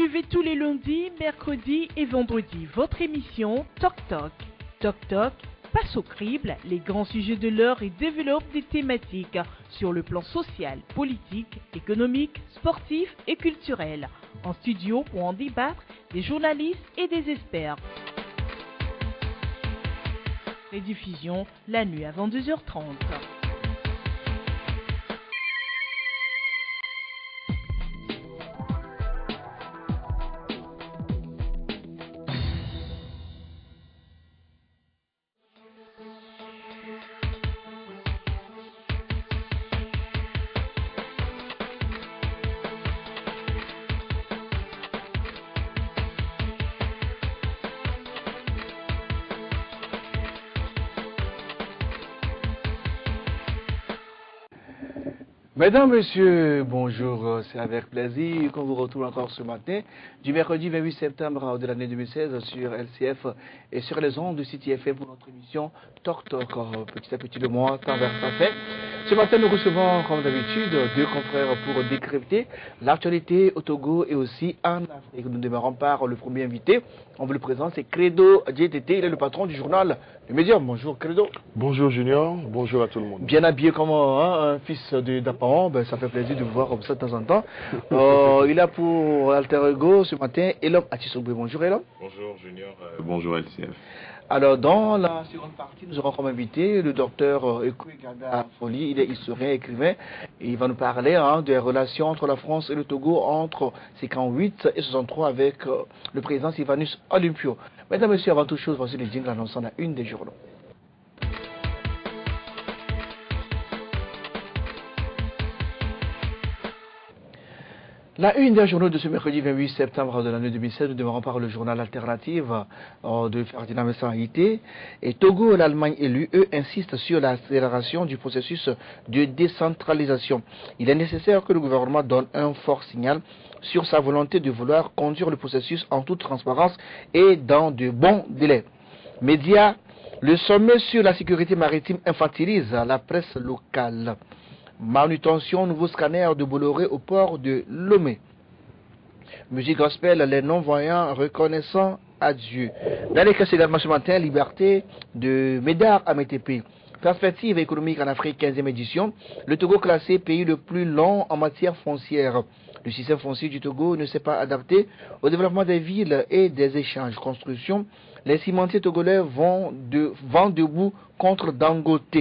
Suivez tous les lundis, mercredis et vendredis votre émission Toc Toc. Toc Toc passe au crible les grands sujets de l'heure et développe des thématiques sur le plan social, politique, économique, sportif et culturel. En studio pour en débattre des journalistes et des experts. Rediffusion la nuit à 22h30. Mesdames, Messieurs, bonjour, c'est avec plaisir qu'on vous retrouve encore ce matin, du mercredi 28 septembre de l'année 2016 sur LCF et sur les ondes de City FM pour notre émission Toc Toc, petit à petit le mois, temps vers sa fin. Ce matin, nous recevons, comme d'habitude, deux confrères pour décrypter l'actualité au Togo et aussi en Afrique. Nous démarrons par le premier invité. On vous le présente, c'est Credo DTT, il est le patron du journal Le Médium. Bonjour Credo. Bonjour Junior, bonjour à tout le monde. Bien habillé comme un fils d'apparent, ben, ça fait plaisir de vous voir comme ça de temps en temps. Il a pour alter ego ce matin Elom Atisogbe. Bonjour Elom. Bonjour Junior, bonjour LCF. Alors dans la seconde partie, nous aurons comme invité le docteur Ekouigada Foli, il est historien et écrivain. Et il va nous parler des relations entre la France et le Togo entre 58 et 63 avec le président Sylvanus Olympio. Mesdames et messieurs, avant toute chose, voici les jingles annonçant la une des journaux. La une des journaux de ce mercredi 28 septembre de l'année 2016, nous démarrons par le journal alternatif de Ferdinand Messaïté. Et Togo et l'Allemagne élue, eux, insistent sur l'accélération du processus de décentralisation. Il est nécessaire que le gouvernement donne un fort signal sur sa volonté de vouloir conduire le processus en toute transparence et dans de bons délais. Médias, le sommet sur la sécurité maritime infantilise la presse locale. Manutention, nouveau scanner de Bolloré au port de Lomé. Musique gospel, les non-voyants reconnaissant à Dieu. Dans les cas également ce matin, liberté de Médard à Métépé. Perspective économique en Afrique, 15e édition. Le Togo classé pays le plus long en matière foncière. Le système foncier du Togo ne s'est pas adapté au développement des villes et des échanges. Construction, les cimentiers togolais vont debout contre Dangote.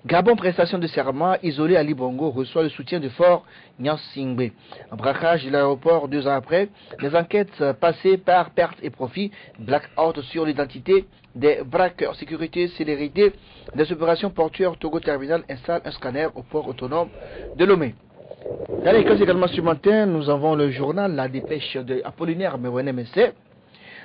Gabon, prestation de serment, isolé à Libongo, reçoit le soutien de Fort Nyansingbe. Braquage de l'aéroport 2 ans après, les enquêtes passées par perte et profit, blackout sur l'identité des braqueurs, sécurité, célérité des opérations portuaires. Togo Terminal installe un scanner au port autonome de Lomé. Dans les cas également ce matin, nous avons le journal La Dépêche de Apollinaire Mewenemese.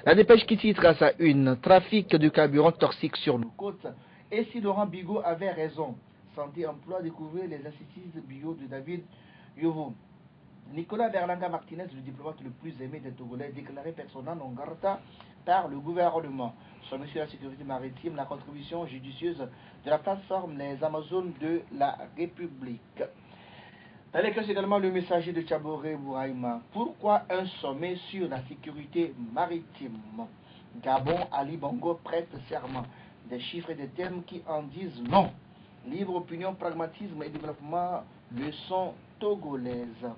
La Dépêche qui titre à sa une, trafic de carburant toxique sur nos côtes. Et si Laurent Bigot avait raison, santé, emploi, découvrir les assises bio de David Yovo. Nicolas Berlanga Martinez, le diplomate le plus aimé des Togolais, déclaré persona non grata par le gouvernement. Sur la sécurité maritime, la contribution judicieuse de la plateforme Les Amazones de la République. Dans les cas également le messager de Tchaboré Bouraïma. Pourquoi un sommet sur la sécurité maritime? Gabon, Ali Bongo prête serment. Des chiffres et des termes qui en disent non. Libre opinion, pragmatisme et développement, leçon togolaise.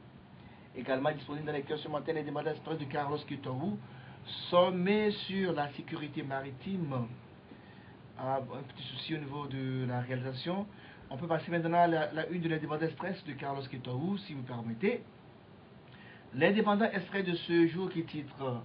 Également disponible dans les cœurs ce matin les demandes express de Carlos Kitoru. Sommet sur la sécurité maritime. Un petit souci au niveau de la réalisation. On peut passer maintenant à la une de l'indépendant express de Carlos Kitoru, si vous permettez. L'indépendant express de ce jour qui titre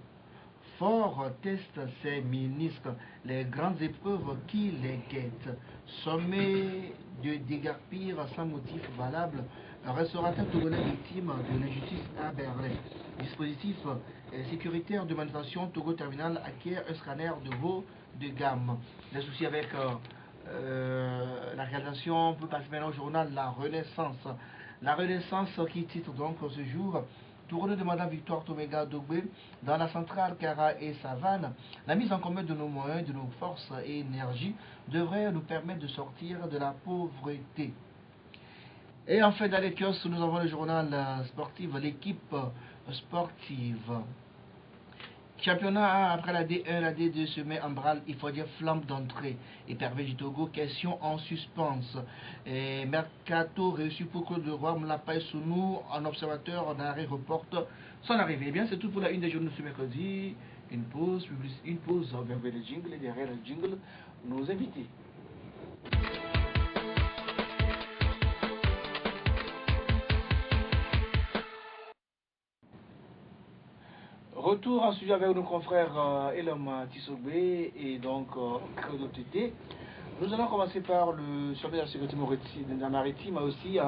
Fort teste ses ministres, les grandes épreuves qui les guettent. Sommet de déguerpir sans motif valable, un restaurateur togolais victime de l'injustice à Berlin. Dispositif sécuritaire de manutention, Togo Terminal acquiert un scanner de haut de gamme. Des soucis avec la réalisation, on peut passer maintenant au journal La Renaissance. La Renaissance qui titre donc ce jour tournée de Madame Victoire Toméga Dogbe dans la centrale Kara et Savane. La mise en commun de nos moyens, de nos forces et énergies devrait nous permettre de sortir de la pauvreté. Et enfin, dans les kiosques, nous avons le journal sportif, l'équipe sportive. Championnat après la D1, la D2 se met en branle, il faut dire flamme d'entrée. Et Pervé du Togo, question en suspens. Et Mercato reçu pour Claude de Roi, Mlapaï Sounou, en observateur, en arrêt, reporte son arrivée. Eh bien, c'est tout pour la une des journaux ce mercredi. Une pause vers le jingle, et derrière le jingle, nos invités. Retour en sujet avec nos confrères Elam Tissobé et donc Credo Tété. Nous allons commencer par le sommet de la sécurité maritime, mais aussi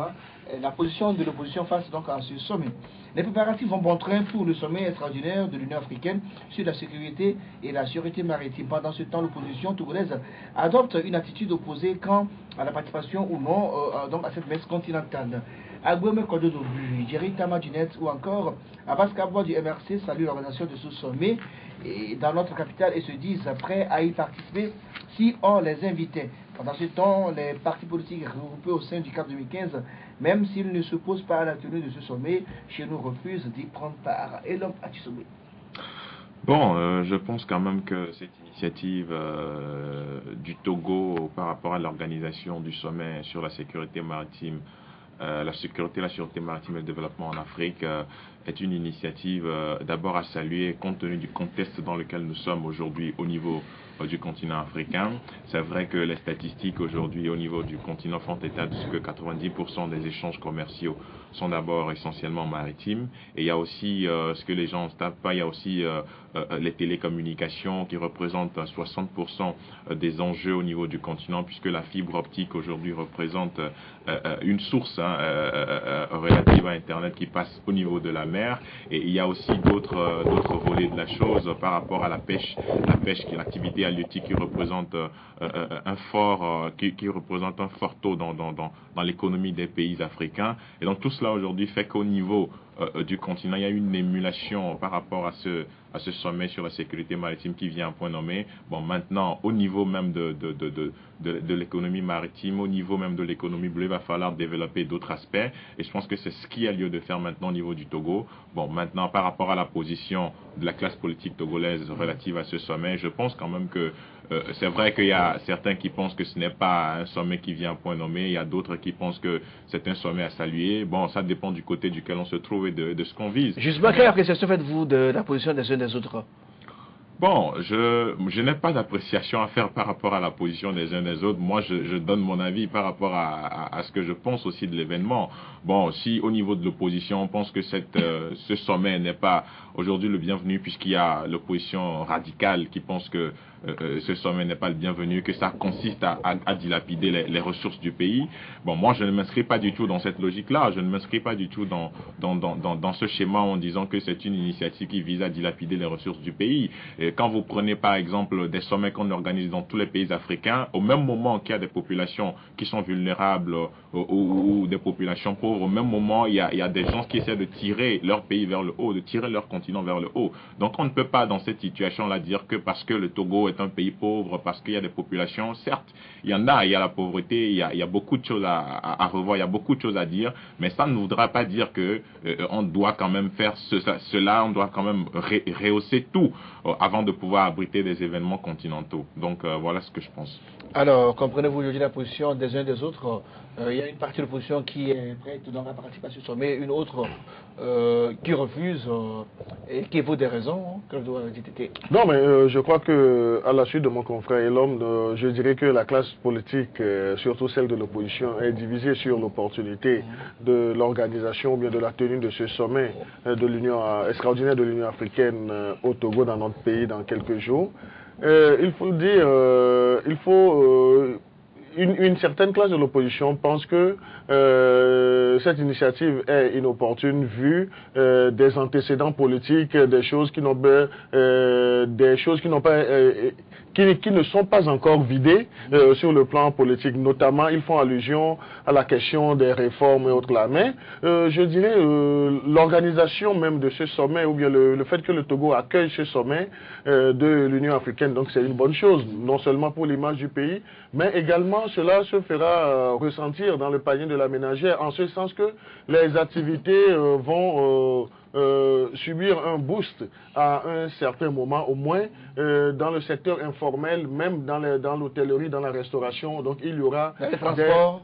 la position de l'opposition face donc à ce sommet. Les préparatifs vont bon train pour le sommet extraordinaire de l'Union africaine sur la sécurité et la sûreté maritime. Pendant ce temps, l'opposition togolaise adopte une attitude opposée quant à la participation ou non donc à cette messe continentale. Agoueme Kododobu, Jerry Tamadjinet ou encore Abbas Kabwa du MRC saluent l'organisation de ce sommet et dans notre capitale et se disent prêts à y participer si on les invitait. Pendant ce temps, les partis politiques regroupés au sein du CAP 2015, même s'ils ne s'opposent pas à la tenue de ce sommet, chez nous refusent d'y prendre part. Et l'homme à Tissobé. Bon, je pense quand même que cette initiative du Togo par rapport à l'organisation du sommet sur la sécurité maritime, la sécurité, la sûreté maritime et le développement en Afrique est une initiative d'abord à saluer compte tenu du contexte dans lequel nous sommes aujourd'hui au niveau du continent africain. C'est vrai que les statistiques aujourd'hui au niveau du continent font état de ce que 90% des échanges commerciaux sont d'abord essentiellement maritimes. Et il y a aussi ce que les gens ne savent pas, il y a aussi les télécommunications qui représentent 60% des enjeux au niveau du continent, puisque la fibre optique aujourd'hui représente une source relative à Internet qui passe au niveau de la mer. Et il y a aussi d'autres volets de la chose par rapport à la pêche qui est l'activité halieutique qui représente un fort taux dans l'économie des pays africains. Et donc tout cela aujourd'hui fait qu'au niveau du continent, il y a une émulation par rapport à ce sommet sur la sécurité maritime qui vient à point nommé. Bon, maintenant, au niveau même de l'économie maritime, au niveau même de l'économie bleue, il va falloir développer d'autres aspects. Et je pense que c'est ce qu'il y a lieu de faire maintenant au niveau du Togo. Bon, maintenant, par rapport à la position de la classe politique togolaise relative à ce sommet, je pense quand même que c'est vrai qu'il y a certains qui pensent que ce n'est pas un sommet qui vient à point nommé, il y a d'autres qui pensent que c'est un sommet à saluer. Bon, ça dépend du côté duquel on se trouve et de ce qu'on vise. Justement, quelle appréciation faites-vous de la position des uns des autres? Bon, je n'ai pas d'appréciation à faire par rapport à la position des uns des autres. Moi, je donne mon avis par rapport à ce que je pense aussi de l'événement. Bon, si au niveau de l'opposition, on pense que ce sommet n'est pas aujourd'hui le bienvenu, puisqu'il y a l'opposition radicale qui pense que ce sommet n'est pas le bienvenu, que ça consiste à dilapider les ressources du pays. Bon, moi, je ne m'inscris pas du tout dans cette logique-là. Je ne m'inscris pas du tout dans ce schéma en disant que c'est une initiative qui vise à dilapider les ressources du pays. Et quand vous prenez, par exemple, des sommets qu'on organise dans tous les pays africains, au même moment qu'il y a des populations qui sont vulnérables ou des populations pauvres, au même moment, il y a des gens qui essaient de tirer leur pays vers le haut, de tirer leur continent vers le haut. Donc, on ne peut pas, dans cette situation-là, dire que parce que le Togo est un pays pauvre, parce qu'il y a des populations, certes, il y a la pauvreté, il y a beaucoup de choses à revoir, il y a beaucoup de choses à dire, mais ça ne voudra pas dire que on doit quand même faire cela, on doit quand même rehausser tout avant de pouvoir abriter des événements continentaux. Donc voilà ce que je pense. Alors, comprenez-vous aujourd'hui la position des uns des autres? Il y a une partie de l'opposition qui est prête dans la participer à ce sommet, une autre qui refuse et qui vaut des raisons. Non, mais je crois que à la suite de mon confrère Elom, je dirais que la classe politique, surtout celle de l'opposition, est divisée sur l'opportunité de l'organisation ou bien de la tenue de ce sommet de l'Union extraordinaire de l'Union africaine au Togo, dans notre pays, dans quelques jours. Il faut dire, une certaine classe de l'opposition pense que cette initiative est inopportune vu des antécédents politiques, des choses qui n'ont pas, qui ne sont pas encore vidées sur le plan politique. Notamment, ils font allusion à la question des réformes et autres là. Mais je dirais l'organisation même de ce sommet, ou bien le fait que le Togo accueille ce sommet de l'Union africaine, donc c'est une bonne chose, non seulement pour l'image du pays, mais également cela se fera ressentir dans le panier de la ménagère, en ce sens que les activités vont subir un boost à un certain moment, au moins dans le secteur informel, même dans l'hôtellerie, dans la restauration. Donc il y aura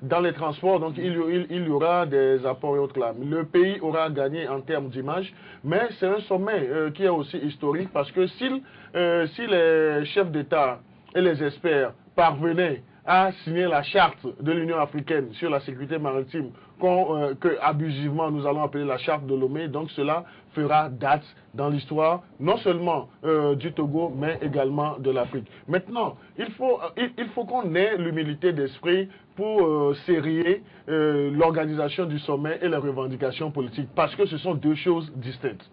dans les transports, donc il y aura des apports et autres là. Le pays aura gagné en termes d'image, mais c'est un sommet qui est aussi historique parce que si les chefs d'État et les experts parvenaient à signer la charte de l'Union africaine sur la sécurité maritime que abusivement nous allons appeler la charte de Lomé, donc cela fera date dans l'histoire non seulement du Togo mais également de l'Afrique. Maintenant, il faut qu'on ait l'humilité d'esprit pour serrer l'organisation du sommet et les revendications politiques parce que ce sont deux choses distinctes.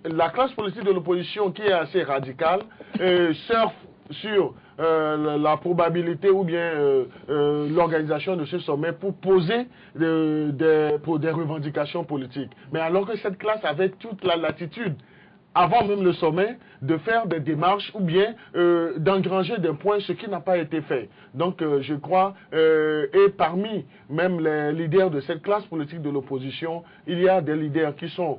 La classe politique de l'opposition qui est assez radicale surfe sur la probabilité ou bien l'organisation de ce sommet pour poser pour des revendications politiques. Mais alors que cette classe avait toute la latitude, avant même le sommet, de faire des démarches ou bien d'engranger des points, ce qui n'a pas été fait. Donc je crois, et parmi même les leaders de cette classe politique de l'opposition, il y a des leaders qui sont,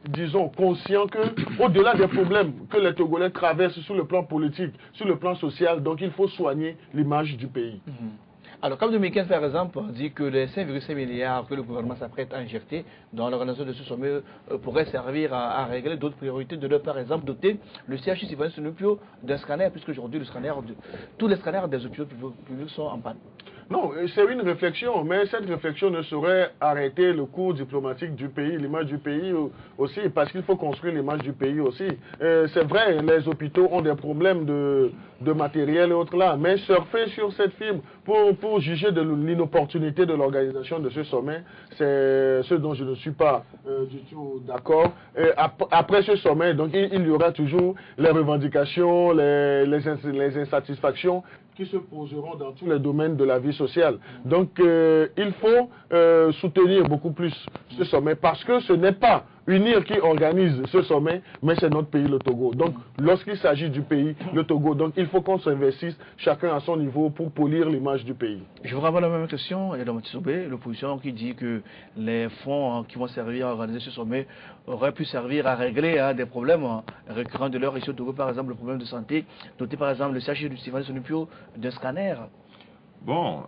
disons, conscients que au-delà des problèmes que les Togolais traversent sur le plan politique, sur le plan social, donc il faut soigner l'image du pays. Alors, comme Dominicain, par exemple, dit que les 5,5 milliards que le gouvernement s'apprête à injecter dans l'organisation de ce sommet pourraient servir à régler d'autres priorités, de leur, par exemple, doter le CHU Sylvain Sonupio d'un scanner, puisque aujourd'hui, tous les scanners des hôpitaux publics sont en panne. Non, c'est une réflexion, mais cette réflexion ne saurait arrêter le cours diplomatique du pays, l'image du pays aussi, parce qu'il faut construire l'image du pays aussi. C'est vrai, les hôpitaux ont des problèmes de matériel et autres là, mais surfer sur cette fibre pour juger de l'inopportunité de l'organisation de ce sommet, c'est ce dont je ne suis pas du tout d'accord. Après ce sommet, donc il y aura toujours les revendications, les insatisfactions qui se poseront dans tous les domaines de la vie sociale. Donc il faut soutenir beaucoup plus ce sommet parce que ce n'est pas UNIR qui organise ce sommet, mais c'est notre pays, le Togo. Donc lorsqu'il s'agit du pays, le Togo, donc il faut qu'on s'investisse chacun à son niveau pour polir l'image du pays. Je vous renvoie la même question, et dans Matissobé, l'opposition qui dit que les fonds qui vont servir à organiser ce sommet auraient pu servir à régler des problèmes récurrents de leur ici au Togo, par exemple le problème de santé, doté par exemple le CHU du Sylvain Sonupio d'un scanner. Bon,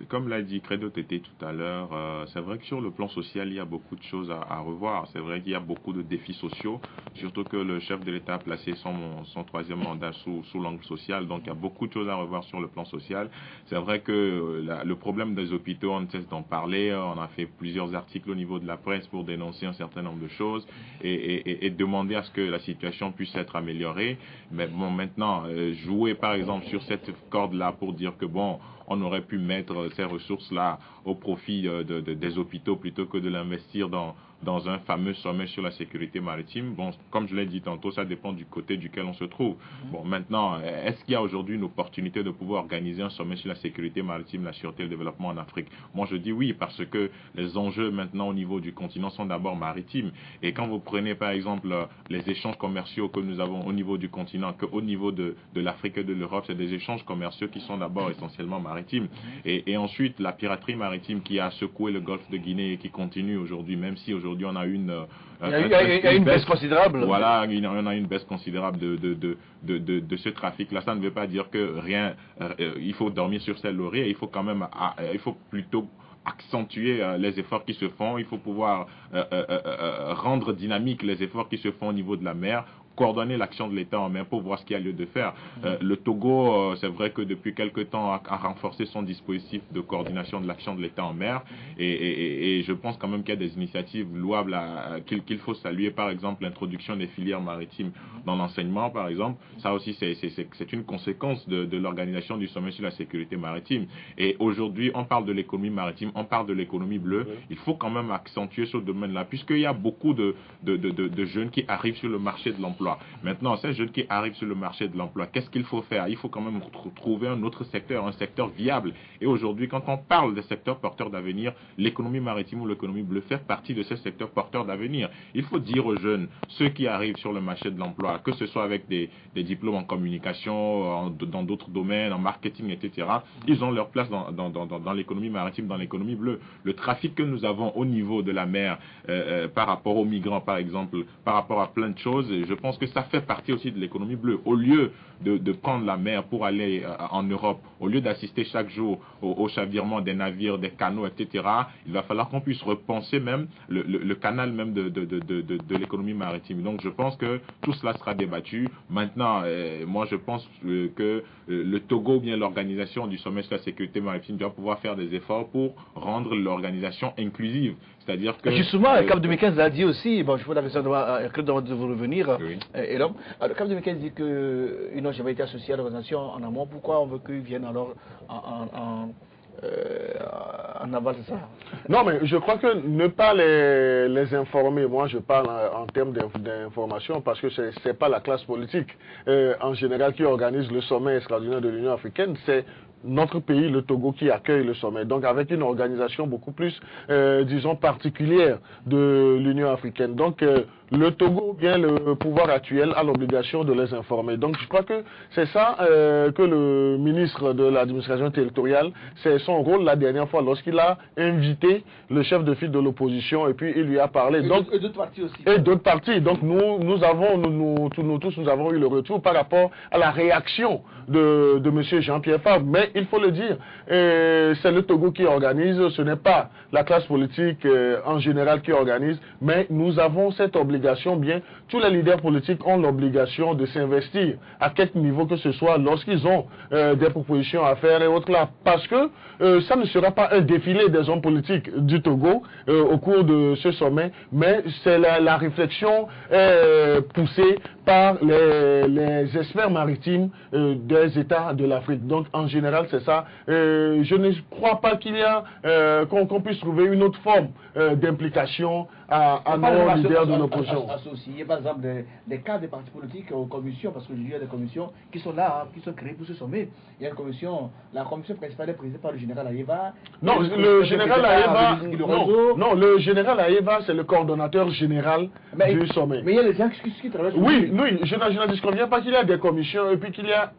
comme l'a dit Credo Tété tout à l'heure, c'est vrai que sur le plan social, il y a beaucoup de choses à revoir. C'est vrai qu'il y a beaucoup de défis sociaux, surtout que le chef de l'État a placé son troisième mandat sous l'angle social. Donc, il y a beaucoup de choses à revoir sur le plan social. C'est vrai que le problème des hôpitaux, on ne cesse d'en parler. On a fait plusieurs articles au niveau de la presse pour dénoncer un certain nombre de choses et demander à ce que la situation puisse être améliorée. Mais bon, maintenant, jouer par exemple sur cette corde-là pour dire que bon, on aurait pu mettre ces ressources-là au profit des hôpitaux plutôt que de l'investir dans un fameux sommet sur la sécurité maritime. Bon, comme je l'ai dit tantôt, ça dépend du côté duquel on se trouve. Bon, maintenant, est-ce qu'il y a aujourd'hui une opportunité de pouvoir organiser un sommet sur la sécurité maritime, la sûreté et le développement en Afrique? Moi, je dis oui, parce que les enjeux maintenant au niveau du continent sont d'abord maritimes. Et quand vous prenez, par exemple, les échanges commerciaux que nous avons au niveau du continent, qu'au niveau de l'Afrique et de l'Europe, c'est des échanges commerciaux qui sont d'abord essentiellement maritimes. Et ensuite, la piraterie maritime qui a secoué le golfe de Guinée et qui continue aujourd'hui, même si aujourd'hui on a une baisse considérable. Voilà, on a une baisse considérable de ce trafic-là. Ça ne veut pas dire que rien, il faut dormir sur ses lauriers. Il faut quand même, il faut plutôt accentuer les efforts qui se font. Il faut pouvoir rendre dynamique les efforts qui se font au niveau de la mer, coordonner l'action de l'État en mer pour voir ce qu'il y a lieu de faire. Le Togo, c'est vrai que depuis quelque temps, a renforcé son dispositif de coordination de l'action de l'État en mer et je pense quand même qu'il y a des initiatives louables qu'il faut saluer, par exemple l'introduction des filières maritimes dans l'enseignement, par exemple. Ça aussi, c'est une conséquence de l'organisation du sommet sur la sécurité maritime. Et aujourd'hui, on parle de l'économie maritime, on parle de l'économie bleue. Il faut quand même accentuer ce domaine-là, puisqu'il y a beaucoup de jeunes qui arrivent sur le marché de l'emploi. l'emploi. Maintenant, ces jeunes qui arrivent sur le marché de l'emploi, qu'est-ce qu'il faut faire? Il faut quand même trouver un autre secteur, un secteur viable. Et aujourd'hui, quand on parle des secteurs porteurs d'avenir, l'économie maritime ou l'économie bleue fait partie de ces secteurs porteurs d'avenir. Il faut dire aux jeunes, ceux qui arrivent sur le marché de l'emploi, que ce soit avec des diplômes en communication, dans d'autres domaines, en marketing, etc., ils ont leur place dans l'économie maritime, dans l'économie bleue. Le trafic que nous avons au niveau de la mer, par rapport aux migrants, par exemple, par rapport à plein de choses, je pense que ça fait partie aussi de l'économie bleue. Au lieu de prendre la mer pour aller en Europe, au lieu d'assister chaque jour au chavirement des navires, des canaux, etc., il va falloir qu'on puisse repenser même le canal même de l'économie maritime. Donc je pense que tout cela sera débattu. Maintenant, moi je pense que le Togo, bien l'organisation du sommet sur la sécurité maritime, doit pouvoir faire des efforts pour rendre l'organisation inclusive. C'est-à-dire que... Justement, le CAP 2015 l'a dit aussi, bon, je vous la question de vous revenir, oui. Et le CAP 2015 dit qu'ils n'ont jamais été associés à l'organisation en amont. Pourquoi on veut qu'ils viennent alors en aval de ça? Non, mais je crois que ne pas les informer, moi je parle en termes d'information parce que ce n'est pas la classe politique en général qui organise le sommet extraordinaire de l'Union africaine, c'est notre pays, le Togo, qui accueille le sommet. Donc avec une organisation beaucoup plus, disons, particulière de l'Union africaine. Donc le Togo, bien le pouvoir actuel, a l'obligation de les informer. Donc je crois que c'est ça que le ministre de l'administration territoriale, c'est son rôle la dernière fois lorsqu'il a invité le chef de file de l'opposition et puis il lui a parlé. Et d'autres partis aussi. Et d'autres partis. Donc nous tous, nous avons eu le retour par rapport à la réaction de M. Jean-Pierre Fabre. Mais il faut le dire, c'est le Togo qui organise, ce n'est pas la classe politique en général qui organise, mais nous avons cette obligation, bien, tous les leaders politiques ont l'obligation de s'investir à quelque niveau que ce soit lorsqu'ils ont des propositions à faire et autres là, parce que ça ne sera pas un défilé des hommes politiques du Togo au cours de ce sommet, mais c'est la réflexion poussée par les experts maritimes des États de l'Afrique. Donc en général c'est ça. Je ne crois pas qu'il y a qu'on puisse trouver une autre forme d'implication à nos leaders de l'opposition. Associer par exemple des cadres des partis politiques aux commissions, parce que il y a des commissions qui sont là, qui sont créées pour ce sommet. Il y a une commission, la commission principale est présidée par le général Aïeva. Non, le général Aïeva, non, le général Aïeva, c'est le coordonnateur général du sommet. Mais il y a des gens qui travaillent sur oui, je ne disconviens pas qu'il y a des commissions et puis qu'il y a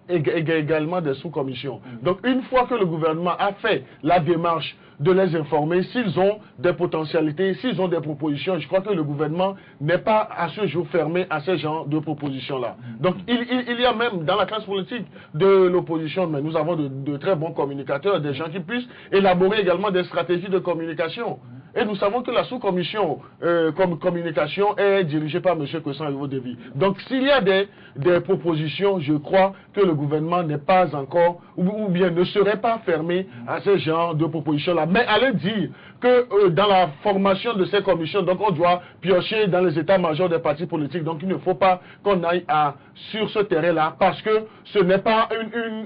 également des sous-commissions. Donc une fois que le gouvernement a fait la démarche de les informer, s'ils ont des potentialités, s'ils ont des propositions, je crois que le gouvernement n'est pas à ce jour fermé à ce genre de propositions-là. Donc il y a même dans la classe politique de l'opposition, mais nous avons de très bons communicateurs, des gens qui puissent élaborer également des stratégies de communication. Et nous savons que la sous-commission comme communication est dirigée par M. Kwesson Ayodevi. Donc s'il y a des propositions, je crois que le gouvernement n'est pas encore, ou bien ne serait pas fermé à ce genre de propositions-là. Mais allez dire que dans la formation de ces commissions, donc on doit piocher dans les états-majors des partis politiques. Donc il ne faut pas qu'on aille sur ce terrain-là, parce que ce n'est pas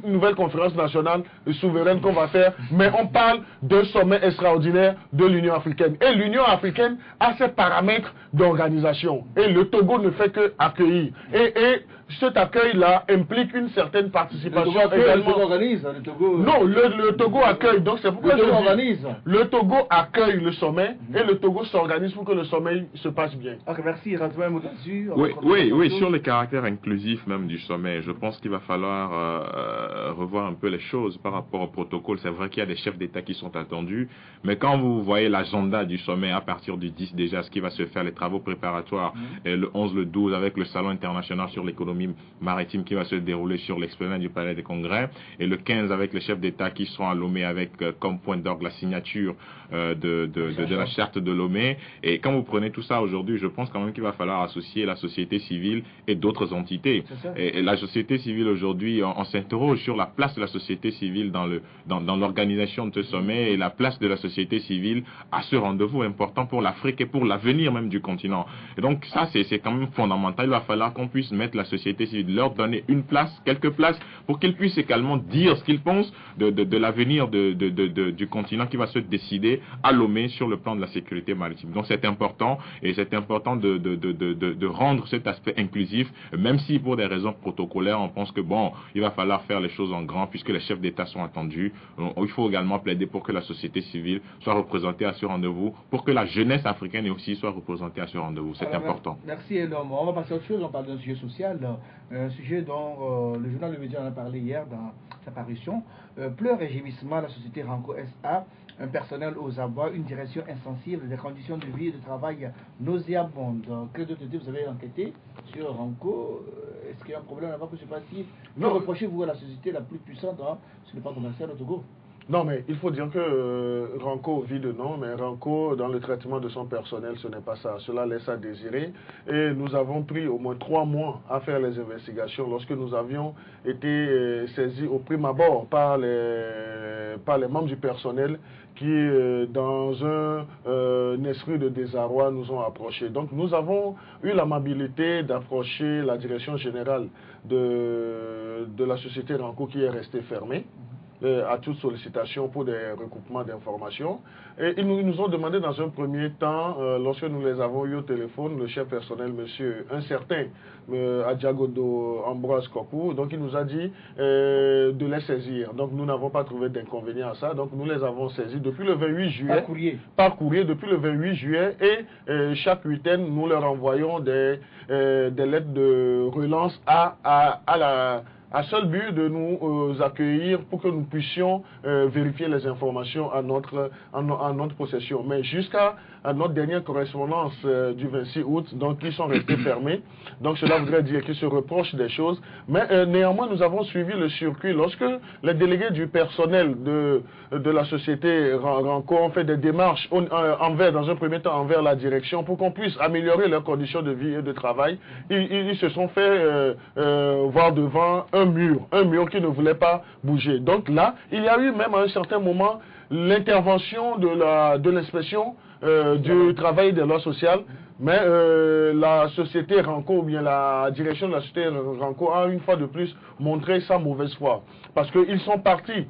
une nouvelle conférence nationale souveraine qu'on va faire, mais on parle d'un sommet extraordinaire de l'Union africaine. Et l'Union africaine a ses paramètres d'organisation. Et le Togo ne fait que accueillir. Et cet accueil-là implique une certaine participation également. Le Togo organise, le Togo... Non, le Togo accueille, donc c'est pourquoi le Togo accueille le sommet et le Togo s'organise pour que le sommet se passe bien. Ok, merci. Oui, sur le caractère inclusif même du sommet, je pense qu'il va falloir revoir un peu les choses par rapport au protocole. C'est vrai qu'il y a des chefs d'État qui sont attendus, mais quand vous voyez l'agenda du sommet à partir du 10 déjà, ce qui va se faire, les travaux préparatoires, le 11, le 12 avec le Salon international sur l'économie maritime qui va se dérouler sur l'esplanade du Palais des Congrès, et le 15 avec les chefs d'État qui seront à Lomé avec comme point d'orgue la signature de la charte de Lomé. Et quand vous prenez tout ça aujourd'hui, je pense quand même qu'il va falloir associer la société civile et d'autres entités. Et la société civile aujourd'hui, on s'interroge sur la place de la société civile dans l'organisation de ce sommet et la place de la société civile à ce rendez-vous important pour l'Afrique et pour l'avenir même du continent. Et donc ça, c'est quand même fondamental. Il va falloir qu'on puisse mettre la société société civile, leur donner une place, quelques places, pour qu'ils puissent également dire ce qu'ils pensent de l'avenir du continent qui va se décider à Lomé sur le plan de la sécurité maritime. Donc c'est important, et c'est important de rendre cet aspect inclusif, même si pour des raisons protocolaires, on pense que bon, il va falloir faire les choses en grand, puisque les chefs d'État sont attendus. Il faut également plaider pour que la société civile soit représentée à ce rendez-vous, pour que la jeunesse africaine aussi soit représentée à ce rendez-vous. C'est important. Merci énormément. On va passer à autre chose. On parle d'un sujet social, un sujet dont le journal Le Média en a parlé hier dans sa parution. Pleurs et gémissements, la société Ranco SA, un personnel aux abois, une direction insensible, des conditions de vie et de travail nauséabondes. Que d'autres vous avez enquêté sur Ranco? Est-ce qu'il y a un problème là-bas que je ne sais pas si... Que reprochez-vous à la société la plus puissante sur le plan commercial au Togo? Non, mais il faut dire que Ranco vit de nom, mais Ranco, dans le traitement de son personnel, ce n'est pas ça. Cela laisse à désirer. Et nous avons pris au moins 3 mois à faire les investigations lorsque nous avions été saisis au prime abord par les membres du personnel qui, dans un esprit de désarroi, nous ont approchés. Donc nous avons eu l'amabilité d'approcher la direction générale de la société Ranco qui est restée fermée à toute sollicitation pour des recoupements d'informations. Et ils nous ont demandé dans un premier temps, lorsque nous les avons eu au téléphone, le chef personnel, monsieur un certain Adjagodo Ambroise Kokou, donc il nous a dit de les saisir. Donc nous n'avons pas trouvé d'inconvénient à ça, donc nous les avons saisis depuis le 28 juillet. Par courrier depuis le 28 juillet, et chaque week-end, nous leur envoyons des lettres de relance à seul but de nous accueillir pour que nous puissions vérifier les informations à notre possession. Mais jusqu'à notre dernière correspondance du 26 août, donc ils sont restés fermés. Donc cela voudrait dire qu'ils se reprochent des choses. Mais néanmoins, nous avons suivi le circuit. Lorsque les délégués du personnel de la société Ranco ont fait des démarches dans un premier temps envers la direction pour qu'on puisse améliorer leurs conditions de vie et de travail, ils se sont fait voir devant un mur qui ne voulait pas bouger. Donc là, il y a eu même à un certain moment l'intervention de l'inspection du travail et des lois sociales, mais la société Ranco, ou bien la direction de la société Ranco a une fois de plus montré sa mauvaise foi. Parce qu'ils sont partis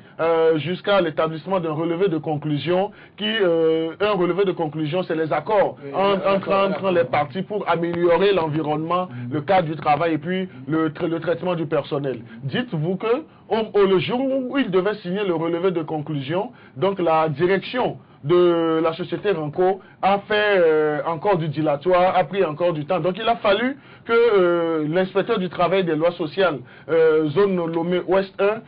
jusqu'à l'établissement d'un relevé de conclusion un relevé de conclusion, c'est les accords entre les parties pour améliorer l'environnement, le cadre du travail et puis le traitement du personnel. Dites-vous que le jour où ils devaient signer le relevé de conclusion, donc la direction de la société Ranco a fait encore du dilatoire, a pris encore du temps. Donc il a fallu que l'inspecteur du travail des lois sociales, zone Lomé Ouest 1,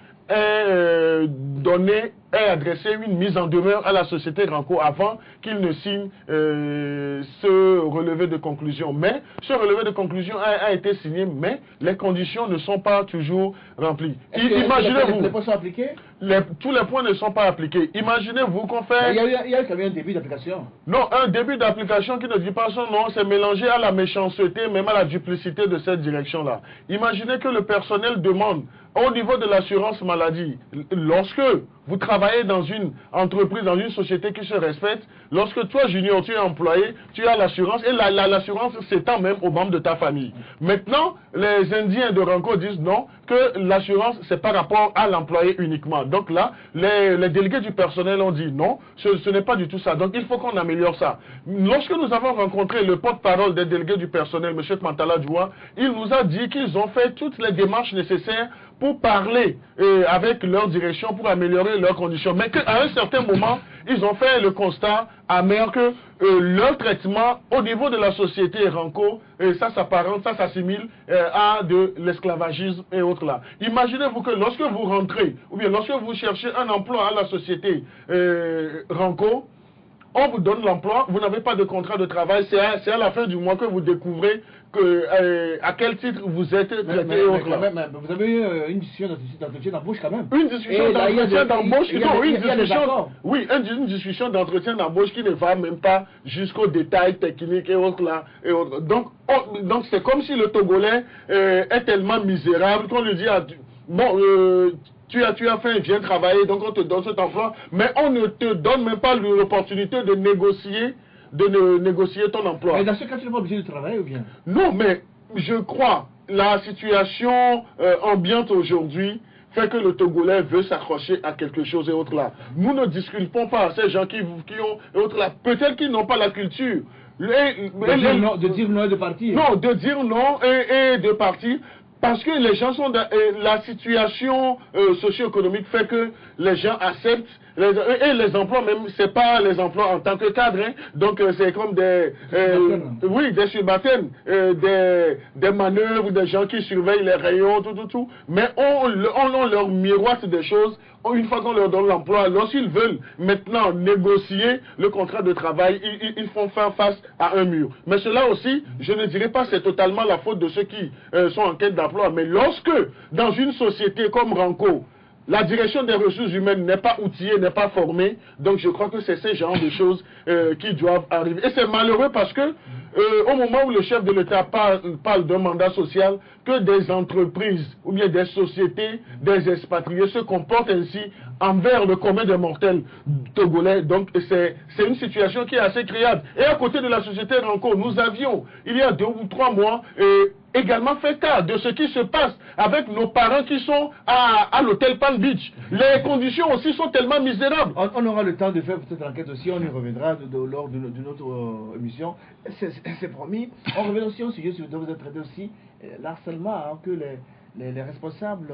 ait adressé une mise en demeure à la société Ranco avant qu'il ne signe ce relevé de conclusion. Mais ce relevé de conclusion a été signé, mais les conditions ne sont pas toujours remplies. Imaginez-vous, les points sont appliqués? Tous les points ne sont pas appliqués. Imaginez-vous qu'on fait... Il y a quand même un début d'application. Non, un début d'application qui ne dit pas son nom, c'est mélangé à la méchanceté, même à la duplicité de cette direction-là. Imaginez que le personnel demande au niveau de l'assurance maladie, lorsque vous travaillez dans une entreprise, dans une société qui se respecte, lorsque toi, Junior, tu es employé, tu as l'assurance, et l'assurance s'étend même aux membres de ta famille. Maintenant, les Indiens de Ranco disent non, que l'assurance, c'est par rapport à l'employé uniquement. Donc là, les délégués du personnel ont dit non, ce n'est pas du tout ça. Donc il faut qu'on améliore ça. Lorsque nous avons rencontré le porte-parole des délégués du personnel, M. Mantala Djoua, il nous a dit qu'ils ont fait toutes les démarches nécessaires pour parler avec leur direction, pour améliorer leurs conditions. Mais qu'à un certain moment, ils ont fait le constat amer que leur traitement au niveau de la société Ranco, ça s'apparente, ça s'assimile à de l'esclavagisme et autres là. Imaginez-vous que lorsque vous rentrez, ou bien lorsque vous cherchez un emploi à la société Ranco, on vous donne l'emploi, vous n'avez pas de contrat de travail, c'est à la fin du mois que vous découvrez à quel titre vous êtes traité et autres là. Vous avez eu une discussion d'entretien d'embauche quand même. Une discussion d'entretien d'embauche, une discussion d'entretien d'embauche qui ne va même pas jusqu'aux détails techniques et autres là. Donc c'est comme si le Togolais est tellement misérable qu'on lui dit tu as faim, viens travailler, donc on te donne cet emploi, mais on ne te donne même pas l'opportunité de négocier ton emploi. Mais dans ce cas, tu n'es pas obligé de travailler ou bien? Non, mais je crois la situation ambiante aujourd'hui fait que le Togolais veut s'accrocher à quelque chose et autre là. Nous ne disculpons pas à ces gens qui ont et autres là. Peut-être qu'ils n'ont pas la culture. De dire non et de partir. Non, de dire non et de partir. Parce que les gens sont dans, la situation socio-économique fait que les gens acceptent et les emplois même, c'est pas les emplois en tant que cadre, hein, donc c'est comme des subalternes, des manœuvres, des gens qui surveillent les rayons, tout, mais on leur miroite des choses. Une fois qu'on leur donne l'emploi, lorsqu'ils veulent maintenant négocier le contrat de travail, ils font faire face à un mur. Mais cela aussi, je ne dirais pas c'est totalement la faute de ceux qui sont en quête d'emploi. Mais lorsque, dans une société comme Ranco, la direction des ressources humaines n'est pas outillée, n'est pas formée, donc je crois que c'est ce genre de choses qui doivent arriver. Et c'est malheureux parce que au moment où le chef de l'État parle d'un mandat social, que des entreprises ou bien des sociétés, des expatriés se comportent ainsi envers le commun des mortels togolais. Donc c'est une situation qui est assez criarde. Et à côté de la société Ranco, nous avions, il y a 2 ou 3 mois, également fait cas de ce qui se passe avec nos parents qui sont à l'hôtel Palm Beach. Les conditions aussi sont tellement misérables. On aura le temps de faire cette enquête aussi, on y reviendra lors d'une autre émission. C'est promis. On revient aussi au sujet sur lequel vous êtes traité aussi, l'harcèlement que les responsables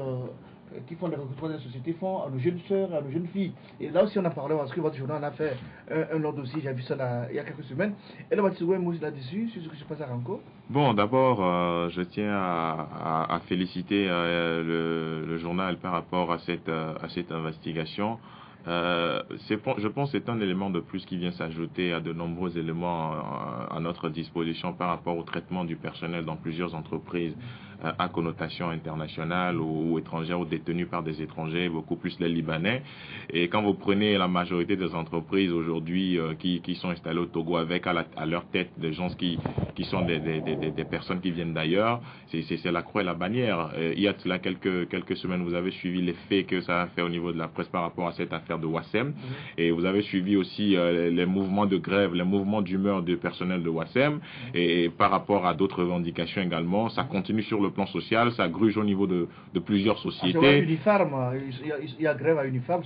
qui font les recrutements des sociétés font à nos jeunes sœurs, à nos jeunes filles. Et là aussi on a parlé, parce que votre journal a fait un autre dossier, j'ai vu ça il y a quelques semaines. Et là, on va dire là-dessus, sur ce qui se passe à Ranco. Bon, d'abord, je tiens à féliciter le journal par rapport à cette investigation. Je pense que c'est un élément de plus qui vient s'ajouter à de nombreux éléments à notre disposition par rapport au traitement du personnel dans plusieurs entreprises à connotation internationale ou étrangère ou détenues par des étrangers, beaucoup plus les Libanais. Et quand vous prenez la majorité des entreprises aujourd'hui qui sont installées au Togo avec à leur tête des gens qui sont des personnes qui viennent d'ailleurs, c'est la croix et la bannière. Il y a cela quelques semaines, vous avez suivi les faits que ça a fait au niveau de la presse par rapport à cette affaire de Wassem, et vous avez suivi aussi les mouvements de grève, les mouvements d'humeur du personnel de Wassem, et par rapport à d'autres revendications également. Ça continue sur le plan social, ça gruge au niveau de plusieurs sociétés. Il y a grève à Unifarm,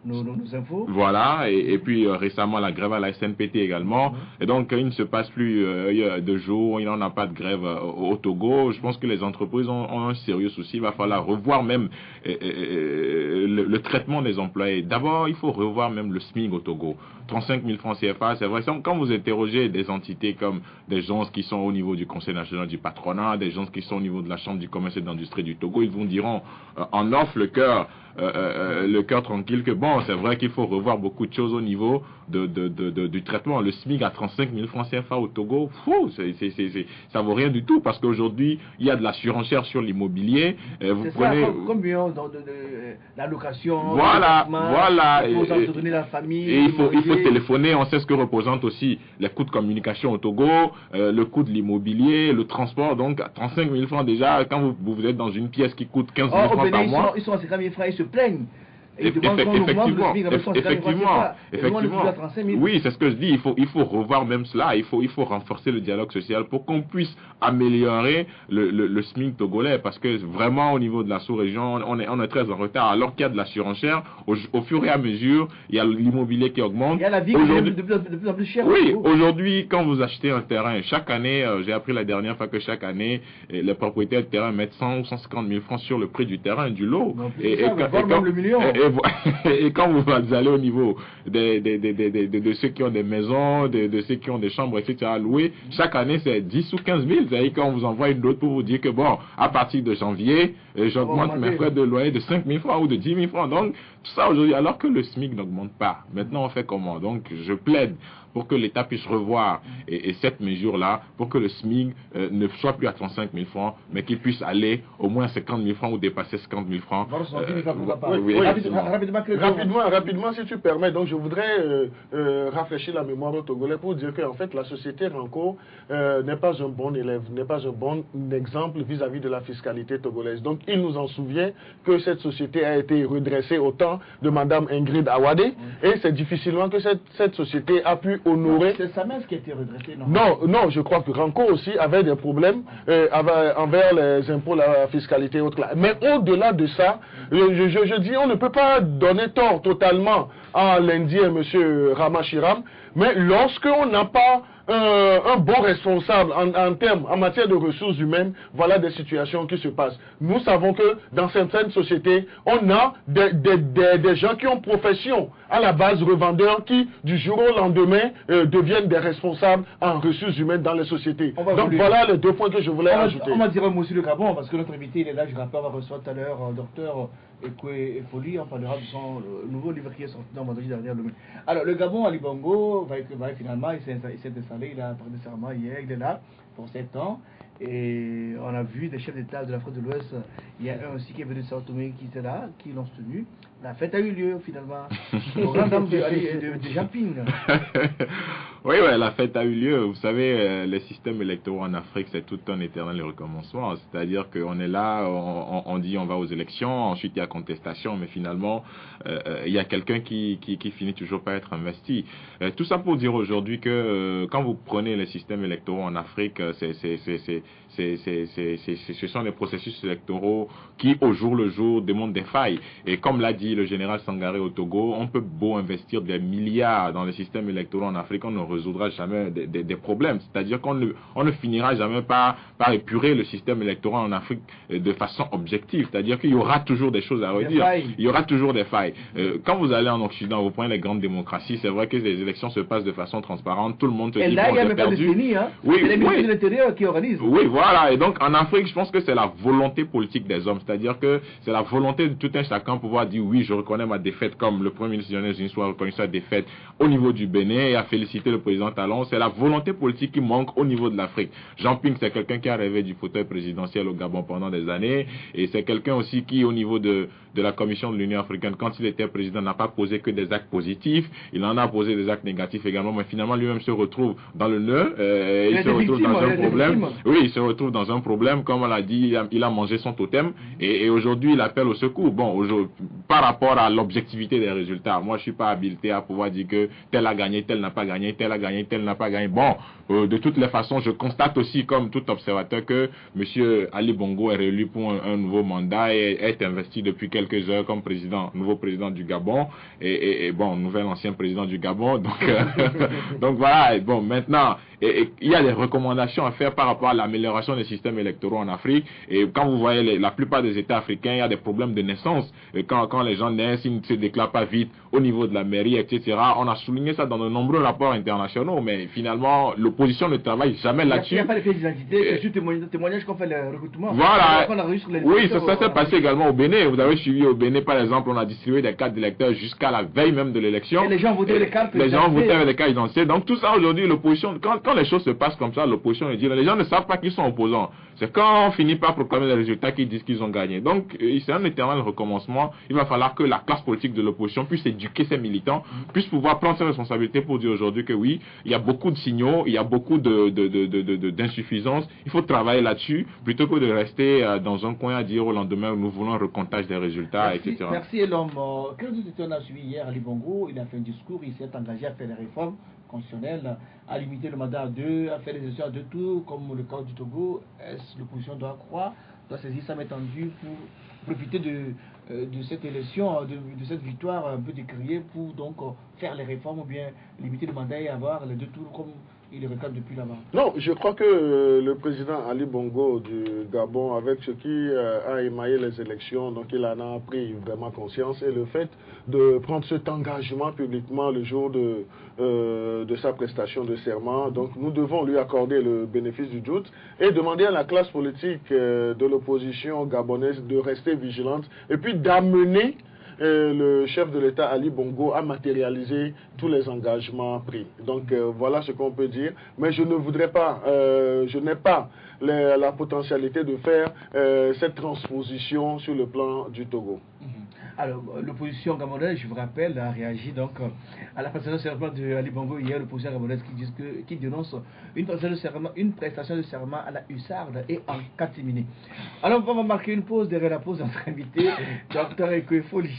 nos infos. Voilà, et puis récemment la grève à la SNPT également. Et donc il ne se passe plus de jours, il n'y en a pas de grève au Togo. Je pense que les entreprises ont un sérieux souci. Il va falloir revoir même le traitement des employés. D'abord, il faut revoir même le SMIC au Togo. 35 000 francs CFA, c'est vrai. Quand vous interrogez des entités comme des gens qui sont au niveau du Conseil national du patronat, des gens qui sont au niveau de la Chambre du commerce et de l'industrie du Togo, ils vous diront en off le cœur tranquille que bon, c'est vrai qu'il faut revoir beaucoup de choses au niveau du traitement. Le SMIC à 35 000 francs CFA au Togo, ça vaut rien du tout parce qu'aujourd'hui, il y a de la surenchère sur l'immobilier. Vous prenez combien la location, voilà. Il faut entretenir la famille. Et il faut téléphoner. On sait ce que représentent aussi les coûts de communication au Togo, le coût de l'immobilier, le transport. Donc, à 35 000 francs déjà, quand vous êtes dans une pièce qui coûte 15 000 francs par mois. Ils sont à 50 000 francs, ils se plaignent. Effectivement. Oui, c'est ce que je dis. Il faut revoir même cela. Il faut renforcer le dialogue social pour qu'on puisse améliorer le SMIC togolais. Parce que vraiment, au niveau de la sous-région, on est très en retard. Alors qu'il y a de la surenchère, au fur et à mesure, il y a l'immobilier qui augmente. Il y a la vie qui est de plus en plus chère. Oui, aujourd'hui, quand vous achetez un terrain, chaque année, j'ai appris la dernière fois que chaque année, les propriétaires de terrain mettent 100 ou 150 000 francs sur le prix du terrain, du lot. Et quand vous allez au niveau de ceux qui ont des maisons, de ceux qui ont des chambres, etc. à louer, chaque année c'est 10 ou 15 000. C'est-à-dire qu'on vous envoie une note pour vous dire que bon, à partir de janvier, j'augmente mes frais de loyer de 5 000 francs ou de 10 000 francs. Donc, tout ça aujourd'hui, alors que le SMIC n'augmente pas. Maintenant, on fait comment? Donc, je plaide pour que l'État puisse revoir et cette mesure-là, pour que le SMIC ne soit plus à 35 000 francs, mais qu'il puisse aller au moins 50 000 francs ou dépasser 50 000 francs. Rapidement, si tu permets. Donc, je voudrais rafraîchir la mémoire au Togolais pour dire qu'en fait, la société Ranco n'est pas un bon élève, n'est pas un bon exemple vis-à-vis de la fiscalité togolaise. Donc, il nous en souvient que cette société a été redressée au temps de Madame Ingrid Awade, et c'est difficilement que cette société a pu pu honorer... C'est Samès qui a été redressé, non? Non, je crois que Ranco aussi avait des problèmes envers les impôts, la fiscalité et autres. Mais au-delà de ça, je dis, on ne peut pas donner tort totalement à l'Indien, M. Ramashiram, mais lorsqu'on n'a pas un bon responsable en matière de ressources humaines, voilà des situations qui se passent. Nous savons que dans certaines sociétés, on a des gens qui ont profession à la base, revendeurs, qui du jour au lendemain deviennent des responsables en ressources humaines dans les sociétés. Donc voilà les 2 points que je voulais ajouter. On va dire un mot sur le Gabon, parce que notre invité il est là, je rappelle, on va recevoir tout à l'heure docteur Ekwe Efoli, on parlera de son nouveau livre qui est sorti dans vendredi dernier. Alors le Gabon, Ali Bongo, finalement, il s'est installé, il a prêté serment hier, il est là pour 7 ans. Et on a vu des chefs d'État de l'Afrique de l'Ouest, il y a un aussi qui est venu de Sao Tomé qui était là, qui l'ont soutenu. La fête a eu lieu finalement, au grand dame de Jamping. Oui, la fête a eu lieu. Vous savez, les systèmes électoraux en Afrique, c'est tout un éternel recommencement. C'est-à-dire qu'on est là, on dit on va aux élections, ensuite il y a contestation, mais finalement, il y a quelqu'un qui finit toujours par être investi. Tout ça pour dire aujourd'hui que quand vous prenez les systèmes électoraux en Afrique, ce sont des processus électoraux qui, au jour le jour, démontrent des failles. Et comme l'a dit le général Sangaré au Togo, on peut beau investir des milliards dans les systèmes électoraux en Afrique, on ne résoudra jamais des problèmes. C'est-à-dire qu'on ne finira jamais par épurer le système électoral en Afrique de façon objective. C'est-à-dire qu'il y aura toujours des choses à redire. Il y aura toujours des failles. Quand vous allez en Occident, vous prenez les grandes démocraties, c'est vrai que les élections se passent de façon transparente, tout le monde se dit là, bon, j'ai perdu. Oui, c'est les ministres de l'Intérieur qui organisent. Oui, voilà. Et donc en Afrique, je pense que c'est la volonté politique des hommes. C'est-à-dire que c'est la volonté de tout un chacun pour pouvoir dire oui, je reconnais ma défaite, comme le Premier ministre Lionel Zinsou a reconnu sa défaite au niveau du Bénin et a félicité le président Talon. C'est la volonté politique qui manque au niveau de l'Afrique. Jean Ping, c'est quelqu'un qui a rêvé du fauteuil présidentiel au Gabon pendant des années, et c'est quelqu'un aussi qui, au niveau de la Commission de l'Union africaine, quand il était président, n'a pas posé que des actes positifs, il en a posé des actes négatifs également, mais finalement lui-même se retrouve dans le nœud, il se retrouve dans un problème. Oui, il se retrouve dans un problème, comme on l'a dit, il a mangé son totem, et aujourd'hui il appelle au secours. Bon, par rapport à l'objectivité des résultats, moi je suis pas habilité à pouvoir dire que tel a gagné, tel n'a pas gagné, tel a gagné, tel n'a pas gagné. Bon, de toutes les façons, je constate aussi, comme tout observateur, que M. Ali Bongo est réélu pour un nouveau mandat et est investi depuis quelques heures comme nouveau président du Gabon, et bon, nouvel ancien président du Gabon. Donc, donc voilà, et bon, maintenant, il y a des recommandations à faire par rapport à l'amélioration des systèmes électoraux en Afrique. Et quand vous voyez la plupart des États africains, il y a des problèmes de naissance. Et quand les gens naissent, ils ne se déclarent pas vite au niveau de la mairie, etc. On a souligné ça dans de nombreux rapports internationaux, mais finalement, l'opposition ne travaille jamais là-dessus. Il n'y a pas de pièce d'identité, c'est juste témoignage qu'on fait le recrutement. Voilà. Oui, ça s'est passé également au Bénin. Vous avez suivi au Bénin, par exemple, on a distribué des cartes d'électeurs jusqu'à la veille même de l'élection. Et les gens votaient avec les cartes. Les gens votaient avec les cartes d'identité. Donc tout ça aujourd'hui, l'opposition, quand les choses se passent comme ça, l'opposition dit, les gens ne savent pas qu'ils sont opposants. C'est quand on finit par proclamer les résultats qu'ils disent qu'ils ont gagné. Donc c'est un éternel recommencement. Il va falloir que la classe politique de l'opposition puisse éduquer ses militants, puisse pouvoir prendre ses responsabilités pour dire aujourd'hui que oui, il y a beaucoup de signaux, il y a beaucoup d'insuffisances. Il faut travailler là-dessus plutôt que de rester dans un coin à dire au lendemain nous voulons un recomptage des résultats, etc. Merci l'homme. Quel on a suivi hier Ali Bongo, il a fait un discours, il s'est engagé à faire des réformes constitutionnelles, à limiter le mandat à 2, à faire les élections à 2 tours, comme le cas du Togo. Est-ce l'opposition doit croire, doit saisir sa main tendue pour profiter de cette élection, de cette victoire un peu décriée pour donc faire les réformes ou bien limiter le mandat et avoir les 2 tours comme il le réclame depuis là-bas? Non, je crois que le président Ali Bongo du Gabon, avec ce qui a émaillé les élections, donc il en a pris vraiment conscience, et le fait de prendre cet engagement publiquement le jour de sa prestation de serment, donc nous devons lui accorder le bénéfice du doute et demander à la classe politique de l'opposition gabonaise de rester vigilante et puis d'amener le chef de l'État Ali Bongo a matérialisé tous les engagements pris. Donc voilà ce qu'on peut dire. Mais je ne voudrais pas, je n'ai pas la potentialité de faire cette transposition sur le plan du Togo. Alors, l'opposition gabonaise, je vous rappelle, a réagi donc à la prestation de serment de Ali Bongo hier, l'opposition gabonaise qui dénonce une prestation de serment à la hussarde et en catimini. Alors, on va marquer une pause. Derrière la pause, notre invité, Dr Ekwe Efoli.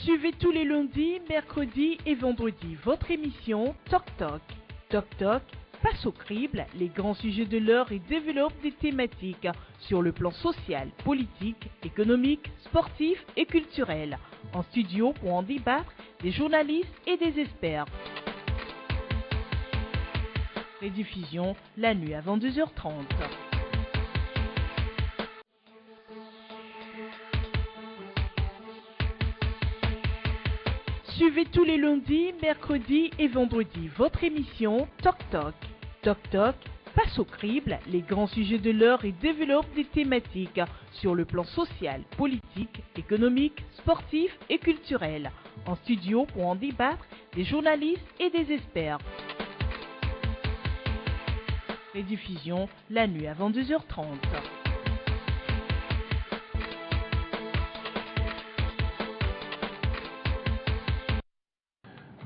Suivez tous les lundis, mercredis et vendredis votre émission Toc Toc. Toc Toc passe au crible les grands sujets de l'heure et développe des thématiques sur le plan social, politique, économique, sportif et culturel. En studio pour en débattre, des journalistes et des experts. Rediffusion la nuit à 22h30. Suivez tous les lundis, mercredis et vendredis votre émission Toc Toc. Toc Toc passe au crible les grands sujets de l'heure et développe des thématiques sur le plan social, politique, économique, sportif et culturel. En studio pour en débattre, des journalistes et des experts. Rediffusion la nuit à 22h30.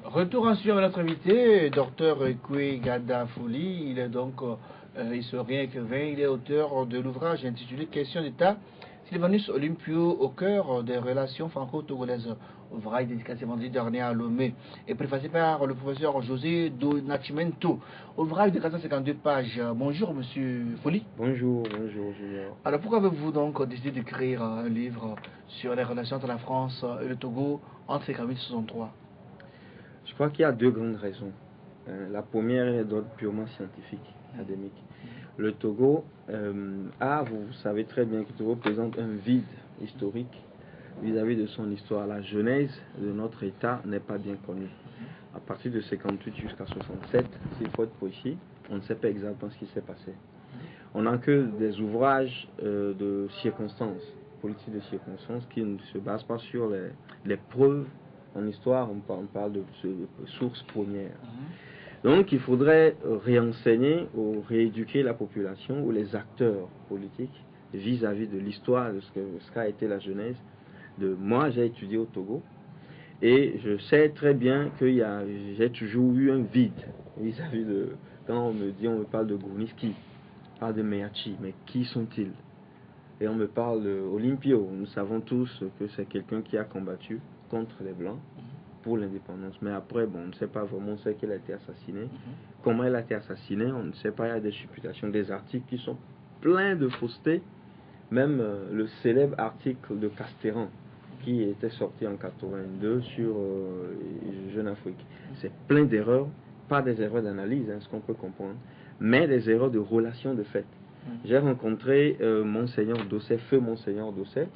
Retour en suivant notre invité, Dr Ekwe Gada Fouli. Il est donc historien, écrivain. Il est auteur de l'ouvrage intitulé Question d'État, Sylvanus Olympio au cœur des relations franco-togolaises. Ouvrage dédicacé vendredi dernier à Lomé et préfacé par le professeur José Donachimento. Ouvrage de 452 pages. Bonjour Monsieur Fouli. Bonjour Junior. Alors pourquoi avez-vous donc décidé d'écrire un livre sur les relations entre la France et le Togo entre 1963? Je crois qu'il y a deux grandes raisons. La première est d'ordre purement scientifique, académique. Le Togo vous savez très bien que le Togo présente un vide historique vis-à-vis de son histoire. La genèse de notre État n'est pas bien connue. À partir de 58 jusqu'à 67, s'il faut être précis, on ne sait pas exactement ce qui s'est passé. On n'a que des ouvrages de circonstances, politiques de circonstances, qui ne se basent pas sur les preuves. En histoire, on parle de sources premières. Donc, il faudrait réenseigner ou rééduquer la population ou les acteurs politiques vis-à-vis de l'histoire, de ce qu'a été la genèse. Moi, j'ai étudié au Togo et je sais très bien que j'ai toujours eu un vide vis-à-vis de... Quand on me parle de Gouniski, on parle de Meachi, mais qui sont-ils? Et on me parle d'Olympio. Nous savons tous que c'est quelqu'un qui a combattu contre les Blancs pour l'indépendance. Mais après, on ne sait pas vraiment, on sait qu'il a été assassiné. Comment il a été assassiné, on ne sait pas. Il y a des supputations, des articles qui sont pleins de fausseté. Même le célèbre article de Castéran, qui était sorti en 82 sur Jeune Afrique. C'est plein d'erreurs, pas des erreurs d'analyse, ce qu'on peut comprendre, mais des erreurs de relation de fait. J'ai rencontré Monseigneur Dosset, feu Monseigneur Dosset,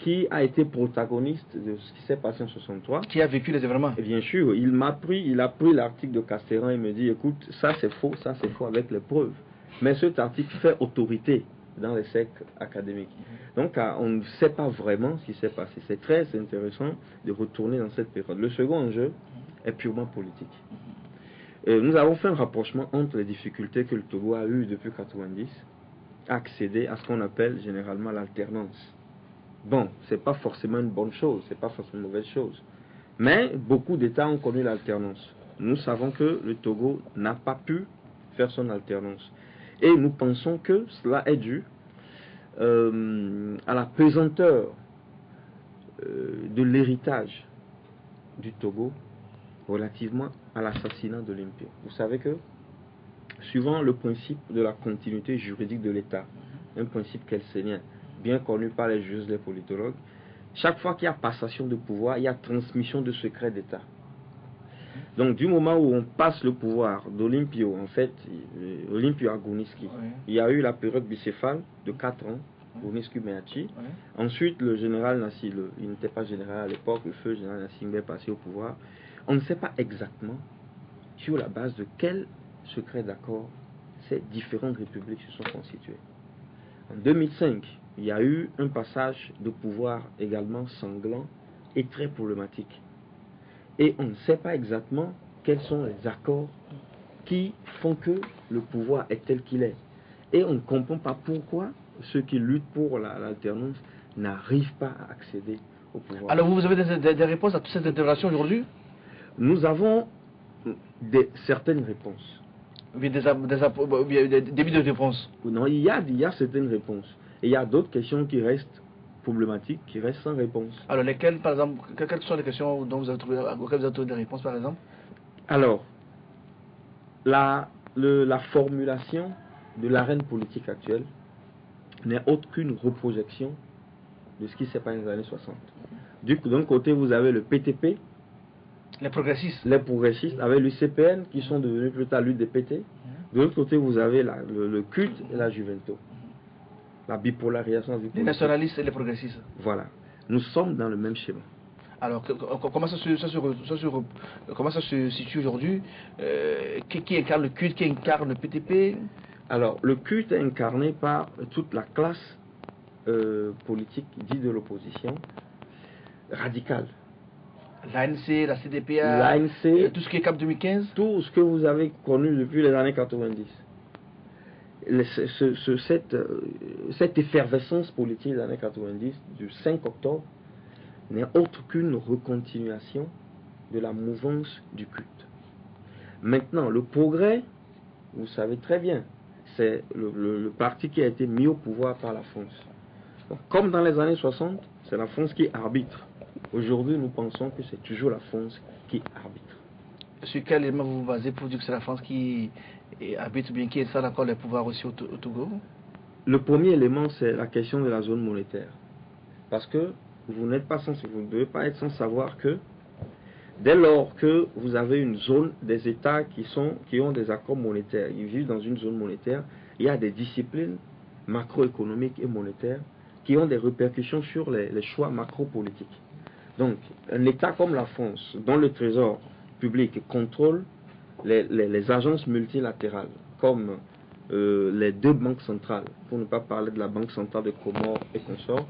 qui a été protagoniste de ce qui s'est passé en 63. Qui a vécu les événements. Et bien sûr, il a pris l'article de Castéran et me dit, écoute, ça c'est faux avec les preuves. Mais cet article fait autorité dans les cercles académiques. Donc on ne sait pas vraiment ce qui s'est passé. C'est très intéressant de retourner dans cette période. Le second enjeu est purement politique. Nous avons fait un rapprochement entre les difficultés que le Togo a eues depuis 1990 à accéder à ce qu'on appelle généralement l'alternance. Bon, c'est pas forcément une bonne chose, c'est pas forcément une mauvaise chose. Mais beaucoup d'États ont connu l'alternance. Nous savons que le Togo n'a pas pu faire son alternance. Et nous pensons que cela est dû à la pesanteur de l'héritage du Togo relativement à l'assassinat d'Olympio. Vous savez que, suivant le principe de la continuité juridique de l'État, un principe kelsénien, bien connu par les juristes et les politologues, chaque fois qu'il y a passation de pouvoir, il y a transmission de secrets d'État. Donc, du moment où on passe le pouvoir d'Olympio, en fait, Olympio à Gouniski, il y a eu la période bicéphale de 4 ans, Gouniski Meachi. Ensuite, le général Nassi, il n'était pas général à l'époque, le feu général Nassi est passé au pouvoir. On ne sait pas exactement sur la base de quel secret d'accord ces différentes républiques se sont constituées. En 2005, il y a eu un passage de pouvoir également sanglant et très problématique. Et on ne sait pas exactement quels sont les accords qui font que le pouvoir est tel qu'il est. Et on ne comprend pas pourquoi ceux qui luttent pour l'alternance n'arrivent pas à accéder au pouvoir. Alors vous avez des réponses à toutes ces interrogations aujourd'hui? Nous avons certaines réponses. Des débits de réponse? Non, il y a certaines réponses. Et il y a d'autres questions qui restent problématiques qui restent sans réponse. Alors, lesquelles, par exemple, quelles sont les questions dont auxquelles vous avez trouvé des réponses, par exemple? Alors, la formulation de l'arène politique actuelle n'est autre qu'une reprojection de ce qui s'est passé dans les années 60. D'un côté, vous avez le PTP, les progressistes, avec l'UCPN qui sont devenus plus tard l'UDPT. De l'autre côté, vous avez le culte et la Juvento. La bipolarisation. Les nationalistes et les progressistes. Voilà. Nous sommes dans le même schéma. Alors, comment ça se situe aujourd'hui? Qui incarne le culte, qui incarne le PTP? Alors, le culte est incarné par toute la classe politique dite de l'opposition radicale. L'ANC, la CDPA, l'ANC, tout ce qui est Cap 2015? Tout ce que vous avez connu depuis les années 90. Cette effervescence politique des années 90, du 5 octobre, n'est autre qu'une recontinuation de la mouvance du culte. Maintenant, le progrès, vous savez très bien, c'est le parti qui a été mis au pouvoir par la France. Donc, comme dans les années 60, c'est la France qui arbitre. Aujourd'hui, nous pensons que c'est toujours la France qui arbitre. Sur quel élément vous vous basez pour dire que c'est la France qui arbitre, bien qui installe encore les pouvoirs aussi au Togo? Le premier élément, c'est la question de la zone monétaire. Parce que vous n'êtes pas censé, vous ne devez pas être sans savoir que dès lors que vous avez une zone, des États qui ont des accords monétaires, ils vivent dans une zone monétaire, il y a des disciplines macroéconomiques et monétaires qui ont des répercussions sur les choix macro-politiques. Donc, un État comme la France, dont le Trésor public contrôle les agences multilatérales, comme les deux banques centrales, pour ne pas parler de la Banque centrale de Comores et consorts,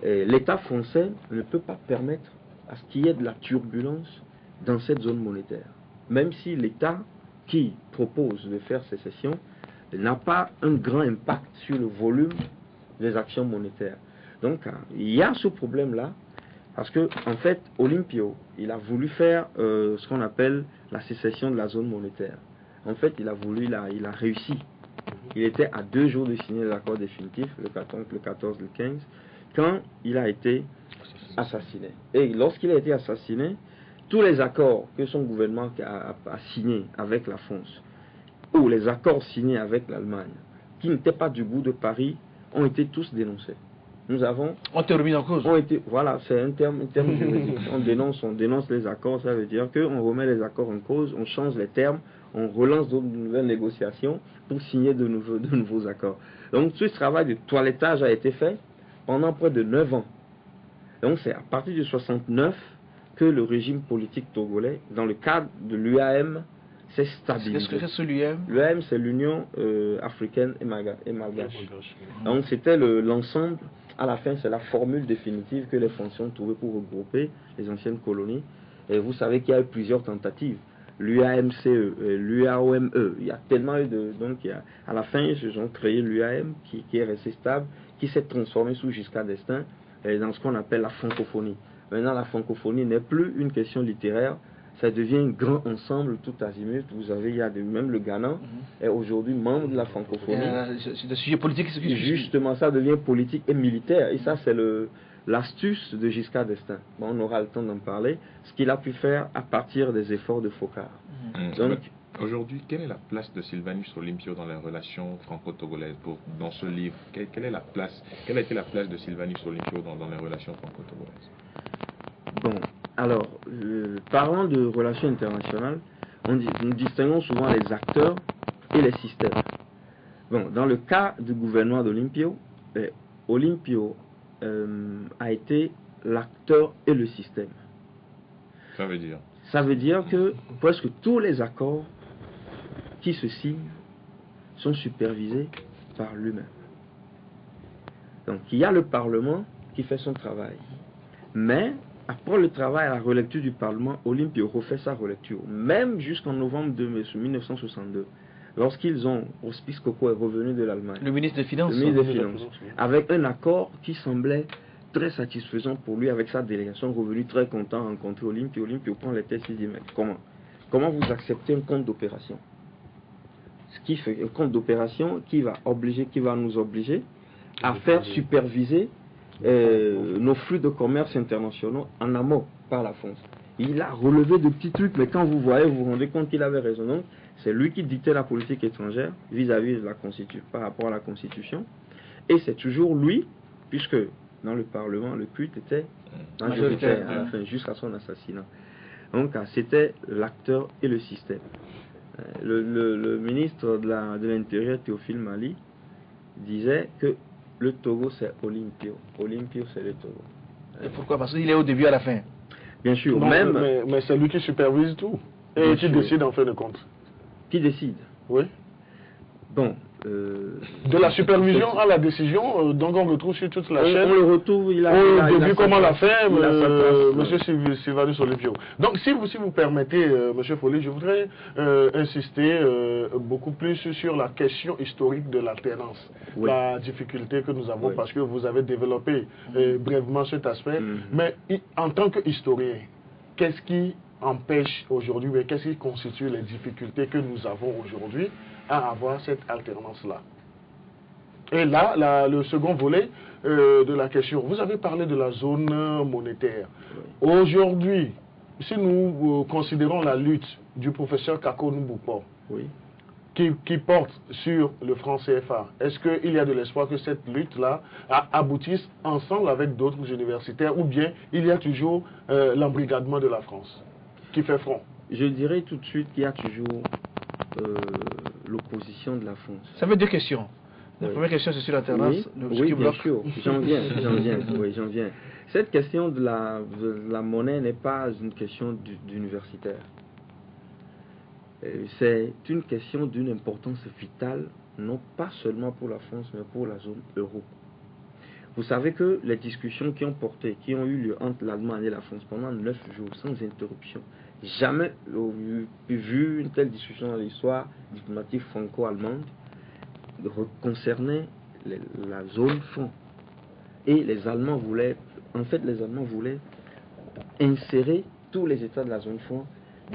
l'État français ne peut pas permettre à ce qu'il y ait de la turbulence dans cette zone monétaire. Même si l'État qui propose de faire sécession n'a pas un grand impact sur le volume des actions monétaires. Donc, il y a ce problème-là, parce que, en fait, Olympio, il a voulu faire ce qu'on appelle la sécession de la zone monétaire. En fait, il a réussi. Il était à 2 jours de signer l'accord définitif, le 14, le 15, quand il a été assassiné. Et lorsqu'il a été assassiné, tous les accords que son gouvernement a signés avec la France, ou les accords signés avec l'Allemagne, qui n'étaient pas du goût de Paris, ont été tous dénoncés. Nous avons... On te remis en cause. Voilà, c'est un terme juridique. On dénonce les accords, ça veut dire qu'on remet les accords en cause, on change les termes, on relance de nouvelles négociations pour signer de nouveaux accords. Donc ce travail de toilettage a été fait pendant près de 9 ans. Donc c'est à partir de 69 que le régime politique togolais, dans le cadre de l'UAM, s'est stabilisé. Qu'est-ce que l'UAM? L'UAM, c'est l'Union africaine et malgache. Donc c'était l'ensemble. À la fin, c'est la formule définitive que les Français ont trouvée pour regrouper les anciennes colonies. Et vous savez qu'il y a eu plusieurs tentatives. L'UAMCE, l'UAOME, il y a tellement eu de... Donc, à la fin, ils ont créé l'UAM qui est resté stable, qui s'est transformé sous Giscard d'Estaing dans ce qu'on appelle la francophonie. Maintenant, la francophonie n'est plus une question littéraire, ça devient un grand ensemble tout azimut. Vous avez, même le Ghana est aujourd'hui membre de la francophonie. C'est des sujets politiques. Justement, ça devient politique et militaire. Et ça, c'est l'astuce de Giscard d'Estaing. Bon, on aura le temps d'en parler. Ce qu'il a pu faire à partir des efforts de Focard. Donc, aujourd'hui, quelle est la place de Sylvanus Olympio dans les relations franco-togolaises? Dans ce livre, quelle a été la place de Sylvanus Olympio dans les relations franco-togolaises? Bon, alors, parlant de relations internationales, nous distinguons souvent les acteurs et les systèmes. Bon, dans le cas du gouvernement d'Olympio, Olympio a été l'acteur et le système. Ça veut dire? Ça veut dire que presque tous les accords qui se signent sont supervisés par lui-même. Donc, il y a le Parlement qui fait son travail. Mais, après le travail à la relecture du Parlement, Olympio refait sa relecture. Même jusqu'en novembre 1962, lorsqu'ils ont, Auspice Coco est revenu de l'Allemagne. Le ministre des Finances. Le ministre des Finances. Avec un accord qui semblait très satisfaisant pour lui, avec sa délégation revenu très content à rencontrer Olympio. Olympio prend les tests et dit, mais comment vous acceptez un compte d'opération? Ce qui fait un compte d'opération qui va nous obliger à faire superviser nos flux de commerce internationaux en amont par la France. Il a relevé de petits trucs, mais quand vous voyez, vous vous rendez compte qu'il avait raison. Donc, c'est lui qui dictait la politique étrangère vis-à-vis de la Constitution, par rapport à la Constitution. Et c'est toujours lui, puisque dans le Parlement, le culte était majoritaire à la fin, jusqu'à son assassinat. Donc, c'était l'acteur et le système. Le ministre de l'Intérieur, Théophile Mali, disait que le Togo, c'est Olympio. Olympio, c'est le Togo. Et pourquoi? Parce qu'il est au début à la fin. Bien sûr, Non, même... Mais c'est lui qui supervise tout. Et qui décide en fin de compte. Qui décide? Oui. Bon. De la supervision à la décision, donc on retrouve sur toute la chaîne. On le retrouve, au début comme à la fin, monsieur Sylvanus Olympio. Donc si vous permettez, monsieur Folly, je voudrais insister beaucoup plus sur la question historique de l'alternance. Oui. La difficulté que nous avons, oui, parce que vous avez développé brièvement cet aspect. Mais en tant qu'historien, qu'est-ce qui empêche aujourd'hui, mais qu'est-ce qui constitue les difficultés que nous avons aujourd'hui à avoir cette alternance-là? Et là, le second volet de la question, vous avez parlé de la zone monétaire. Aujourd'hui, si nous considérons la lutte du professeur Kako Mboupo, oui, qui porte sur le franc CFA, est-ce qu'il y a de l'espoir que cette lutte-là aboutisse ensemble avec d'autres universitaires, ou bien il y a toujours l'embrigadement de la France qui fait front? Je dirais tout de suite qu'il y a toujours l'opposition de la France. Ça veut dire deux questions. La première question, c'est sur l'alternance. Oui, bien sûr. J'en viens. Cette question de la monnaie n'est pas une question d'universitaire. C'est une question d'une importance vitale, non pas seulement pour la France, mais pour la zone euro. Vous savez que les discussions qui ont eu lieu entre l'Allemagne et la France pendant 9 jours, sans interruption, jamais vu une telle discussion dans l'histoire diplomatique franco-allemande concernait la zone franc. Et les Allemands voulaient insérer tous les États de la zone franc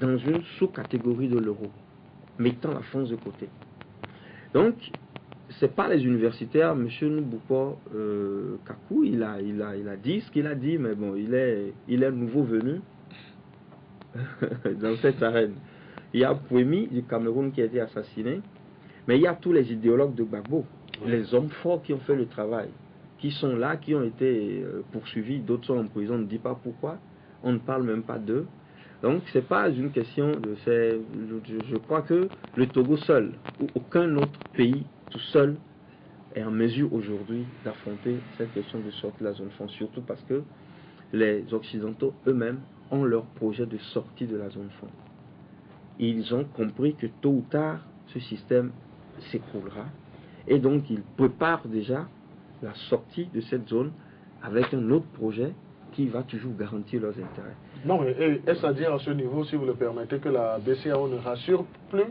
dans une sous-catégorie de l'euro, mettant la France de côté. Donc, c'est pas les universitaires, M. Mboupo Kakou, il a dit ce qu'il a dit, mais bon, il est nouveau venu dans cette arène. Il y a Pouemi du Cameroun qui a été assassiné, mais il y a tous les idéologues de Gbagbo, les hommes forts qui ont fait le travail, qui sont là, qui ont été poursuivis, d'autres sont en prison, on ne dit pas pourquoi, on ne parle même pas d'eux. Donc c'est pas une question de... Je crois que le Togo seul, ou aucun autre pays tout seul, est en mesure aujourd'hui d'affronter cette question de sortie de la zone franc, surtout parce que les Occidentaux eux-mêmes ont leur projet de sortie de la zone franc. Ils ont compris que tôt ou tard, ce système s'écroulera, et donc ils préparent déjà la sortie de cette zone avec un autre projet qui va toujours garantir leurs intérêts. Non, est-ce à dire à ce niveau, si vous le permettez, que la BCEAO ne rassure plus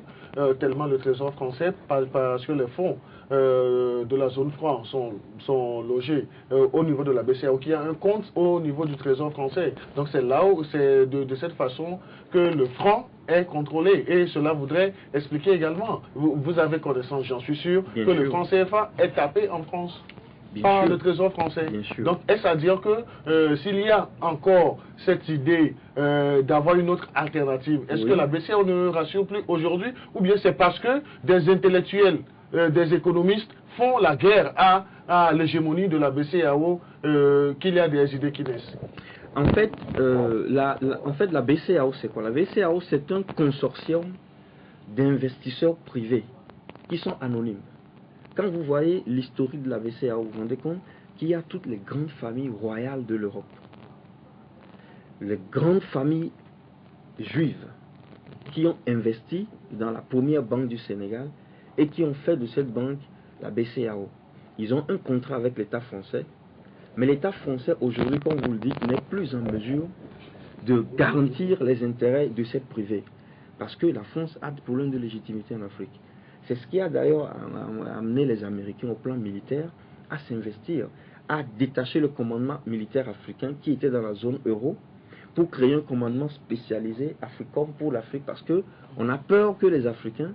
tellement le Trésor français parce que les fonds de la zone franc sont logés au niveau de la BCEAO, qui a un compte au niveau du Trésor français. Donc c'est là où c'est de cette façon que le franc est contrôlé. Et cela voudrait expliquer également, vous avez connaissance, j'en suis sûr, que le franc CFA est tapé en France par le Trésor français. Donc, est-ce à dire que s'il y a encore cette idée d'avoir une autre alternative, est-ce que la BCEAO ne rassure plus aujourd'hui, ou bien c'est parce que des intellectuels, des économistes font la guerre à l'hégémonie de la BCEAO qu'il y a des idées qui naissent? En fait, la BCEAO, c'est quoi? La BCEAO, c'est un consortium d'investisseurs privés qui sont anonymes. Quand vous voyez l'historique de la BCEAO, vous vous rendez compte qu'il y a toutes les grandes familles royales de l'Europe. Les grandes familles juives qui ont investi dans la première banque du Sénégal et qui ont fait de cette banque la BCEAO. Ils ont un contrat avec l'État français, mais l'État français aujourd'hui, comme vous le dites, n'est plus en mesure de garantir les intérêts de cette privée. Parce que la France a des problèmes de légitimité en Afrique. C'est ce qui a d'ailleurs amené les Américains au plan militaire à s'investir, à détacher le commandement militaire africain qui était dans la zone euro pour créer un commandement spécialisé africain pour l'Afrique, parce qu'on a peur que les Africains,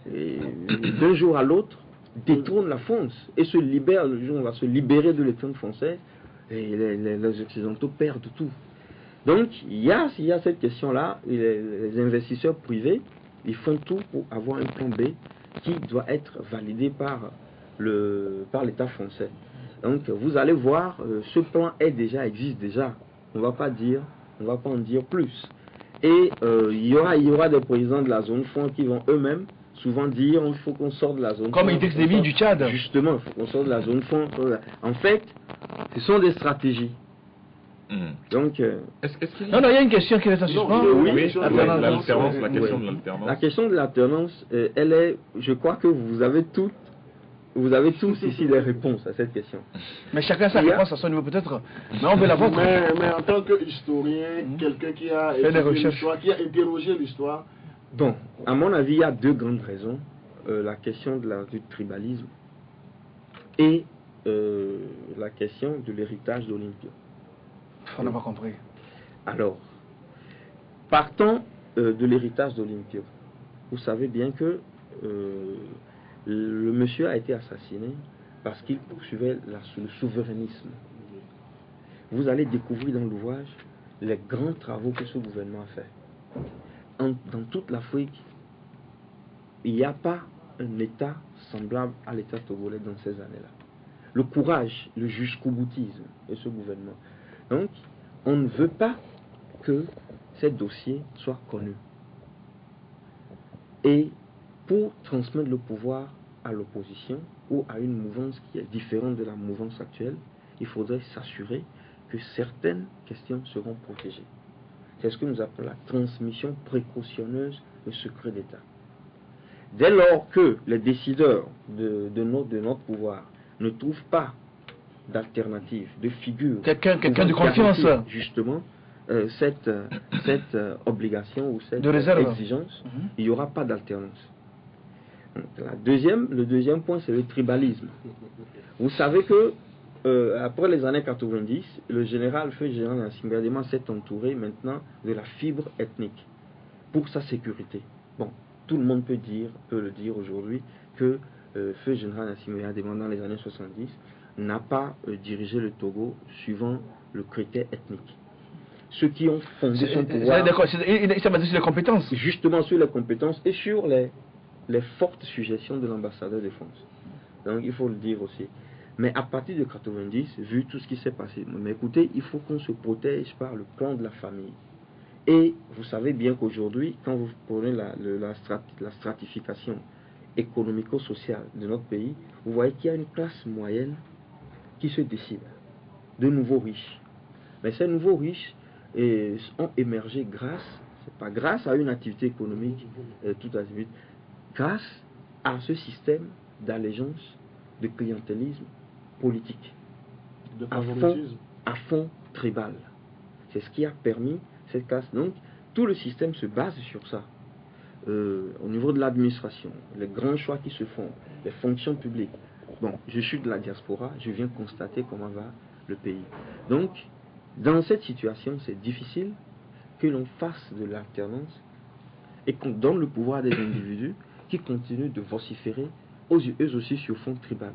d'un jour à l'autre, détournent la France et se libèrent. Le jour où on va se libérer de l'étreinte française, les Occidentaux perdent tout. Donc, il y a cette question-là, les investisseurs privés, ils font tout pour avoir un plan B qui doit être validé par l'État français. Donc, vous allez voir, ce plan existe déjà. On ne va pas en dire plus. Et il y aura des présidents de la zone franc qui vont eux-mêmes souvent dire il faut qu'on sorte de la zone franc. Comme Idriss Déby du Tchad. Justement, il faut qu'on sorte de la zone franc. En fait, ce sont des stratégies. Donc, non, il y a une question qui reste en suspens. L'alternance, la question de l'alternance. La question de l'alternance, je crois que vous avez tous ici les réponses à cette question. Mais chacun sa réponse à son niveau peut-être. Mais on veut la vôtre. Mais en tant qu'historien, quelqu'un qui a étudié l'histoire, qui a interrogé l'histoire. Bon, à mon avis, il y a deux grandes raisons. La question du tribalisme et la question de l'héritage d'Olympia. On n'a pas compris. Alors, partons de l'héritage d'Olympia. Vous savez bien que le monsieur a été assassiné parce qu'il poursuivait le souverainisme. Vous allez découvrir dans l'ouvrage les grands travaux que ce gouvernement a fait. Dans toute l'Afrique, il n'y a pas un État semblable à l'État togolais dans ces années-là. Le courage, le jusqu'au-boutisme de ce gouvernement. Donc, on ne veut pas que ces dossiers soient connus. Et pour transmettre le pouvoir à l'opposition ou à une mouvance qui est différente de la mouvance actuelle, il faudrait s'assurer que certaines questions seront protégées. C'est ce que nous appelons la transmission précautionneuse de secret d'État. Dès lors que les décideurs de notre pouvoir ne trouvent pas d'alternative, de figure, quelqu'un de confiance, justement, cette obligation ou cette exigence, il n'y aura pas d'alternance. Le deuxième point, c'est le tribalisme. Vous savez que après les années 90, le feu général Nassim Kadima s'est entouré maintenant de la fibre ethnique pour sa sécurité. Bon, tout le monde peut le dire aujourd'hui que feu général Nassim Kadima dans les années 70 n'a pas dirigé le Togo suivant le critère ethnique. Ceux qui ont fondé son pouvoir... Il s'est basé sur les compétences. Justement sur les compétences et sur les fortes suggestions de l'ambassadeur de France. Donc il faut le dire aussi. Mais à partir de 90, vu tout ce qui s'est passé, mais écoutez, il faut qu'on se protège par le plan de la famille. Et vous savez bien qu'aujourd'hui, quand vous prenez la stratification économico-sociale de notre pays, vous voyez qu'il y a une classe moyenne qui se décide, de nouveaux riches. Mais ces nouveaux riches ont émergé c'est pas grâce à une activité économique tout azimut, grâce à ce système d'allégeance, de clientélisme politique, de à fond tribal. C'est ce qui a permis cette classe. Donc, tout le système se base sur ça. Au niveau de l'administration, les grands choix qui se font, les fonctions publiques. Bon, je suis de la diaspora, je viens constater comment va le pays. Donc, dans cette situation, c'est difficile que l'on fasse de l'alternance et qu'on donne le pouvoir à des individus qui continuent de vociférer eux aussi sur fond tribal.